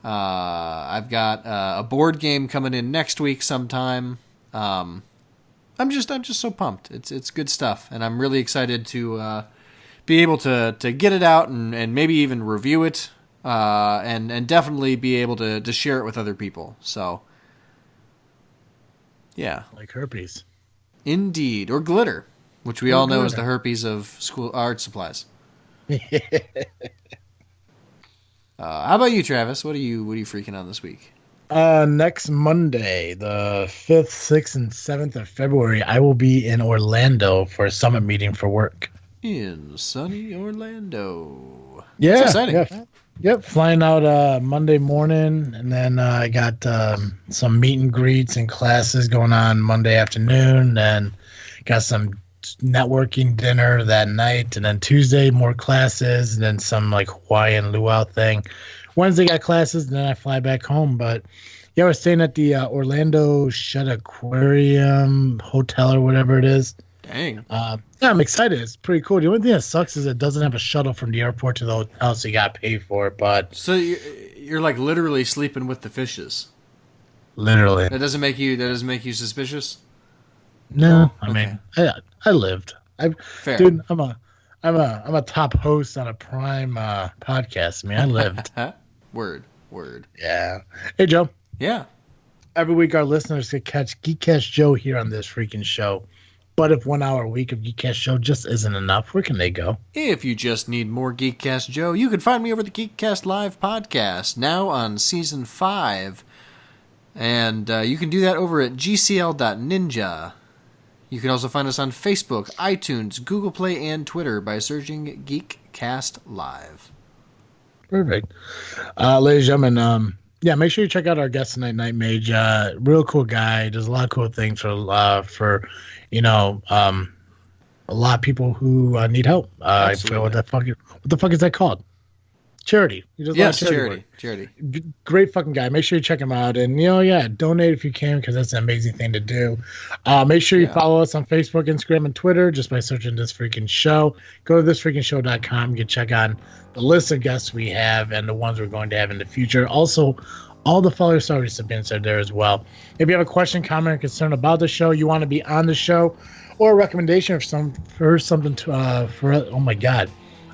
D: I've got a board game coming in next week sometime. I'm just so pumped. It's good stuff, and I'm really excited to be able to get it out and maybe even review it. And definitely be able to share it with other people. So, yeah.
B: Like herpes.
D: Indeed. Or glitter, which we all know is the herpes of school art supplies. How about you, Travis? What are you freaking on this week?
B: Next Monday, the 5th, 6th, and 7th of February, I will be in Orlando for a summit meeting for work.
D: In sunny Orlando.
B: Yeah.
D: That's exciting.
B: Yeah. Yep, flying out Monday morning, and then I got some meet and greets and classes going on Monday afternoon, and got some networking dinner that night, and then Tuesday more classes, and then some like Hawaiian luau thing. Wednesday got classes, and then I fly back home. But yeah, we're staying at the Orlando Shed Aquarium Hotel or whatever it is.
D: Dang.
B: Yeah, I'm excited. It's pretty cool. The only thing that sucks is it doesn't have a shuttle from the airport to the hotel, so you got to pay for it. But
D: So you're like literally sleeping with the fishes.
B: literally,
D: That doesn't make you suspicious?
B: no.
D: Okay.
B: I mean, I lived.
D: Fair.
B: Dude, I'm a top host on a Prime podcast. I mean, I lived.
D: Word.
B: Yeah. Hey, Joe.
D: Yeah.
B: Every week, our listeners can catch Geekcast Joe here on this freaking show. But if 1 hour a week of Geekcast Show just isn't enough, where can they go?
D: If you just need more Geekcast Joe, you can find me over the Geekcast Live podcast, now on Season 5. And you can do that over at gcl.ninja. You can also find us on Facebook, iTunes, Google Play, and Twitter by searching Geekcast Live.
B: Perfect. Ladies and gentlemen, yeah, make sure you check out our guest tonight, Knightmage. Real cool guy. Does a lot of cool things for a lot of people who need help. I forget what the fuck is that called? Charity. He does a lot of
D: charity.
B: Great fucking guy. Make sure you check him out, and donate if you can, because that's an amazing thing to do. Make sure you follow us on Facebook, Instagram, and Twitter just by searching This Freaking Show. Go to thisfreakingshow.com. You can check on the list of guests we have and the ones we're going to have in the future. Also, all the follower story recipients are there as well. If you have a question, comment, or concern about the show, you want to be on the show, or a recommendation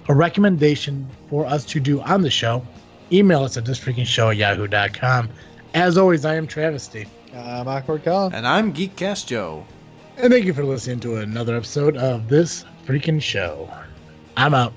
B: a recommendation for us to do on the show, email us at thisfreakingshow@yahoo.com. As always, I am Travesty.
C: I'm Awkward Colin.
D: And I'm Geekcast Joe.
B: And thank you for listening to another episode of This Freaking Show. I'm out.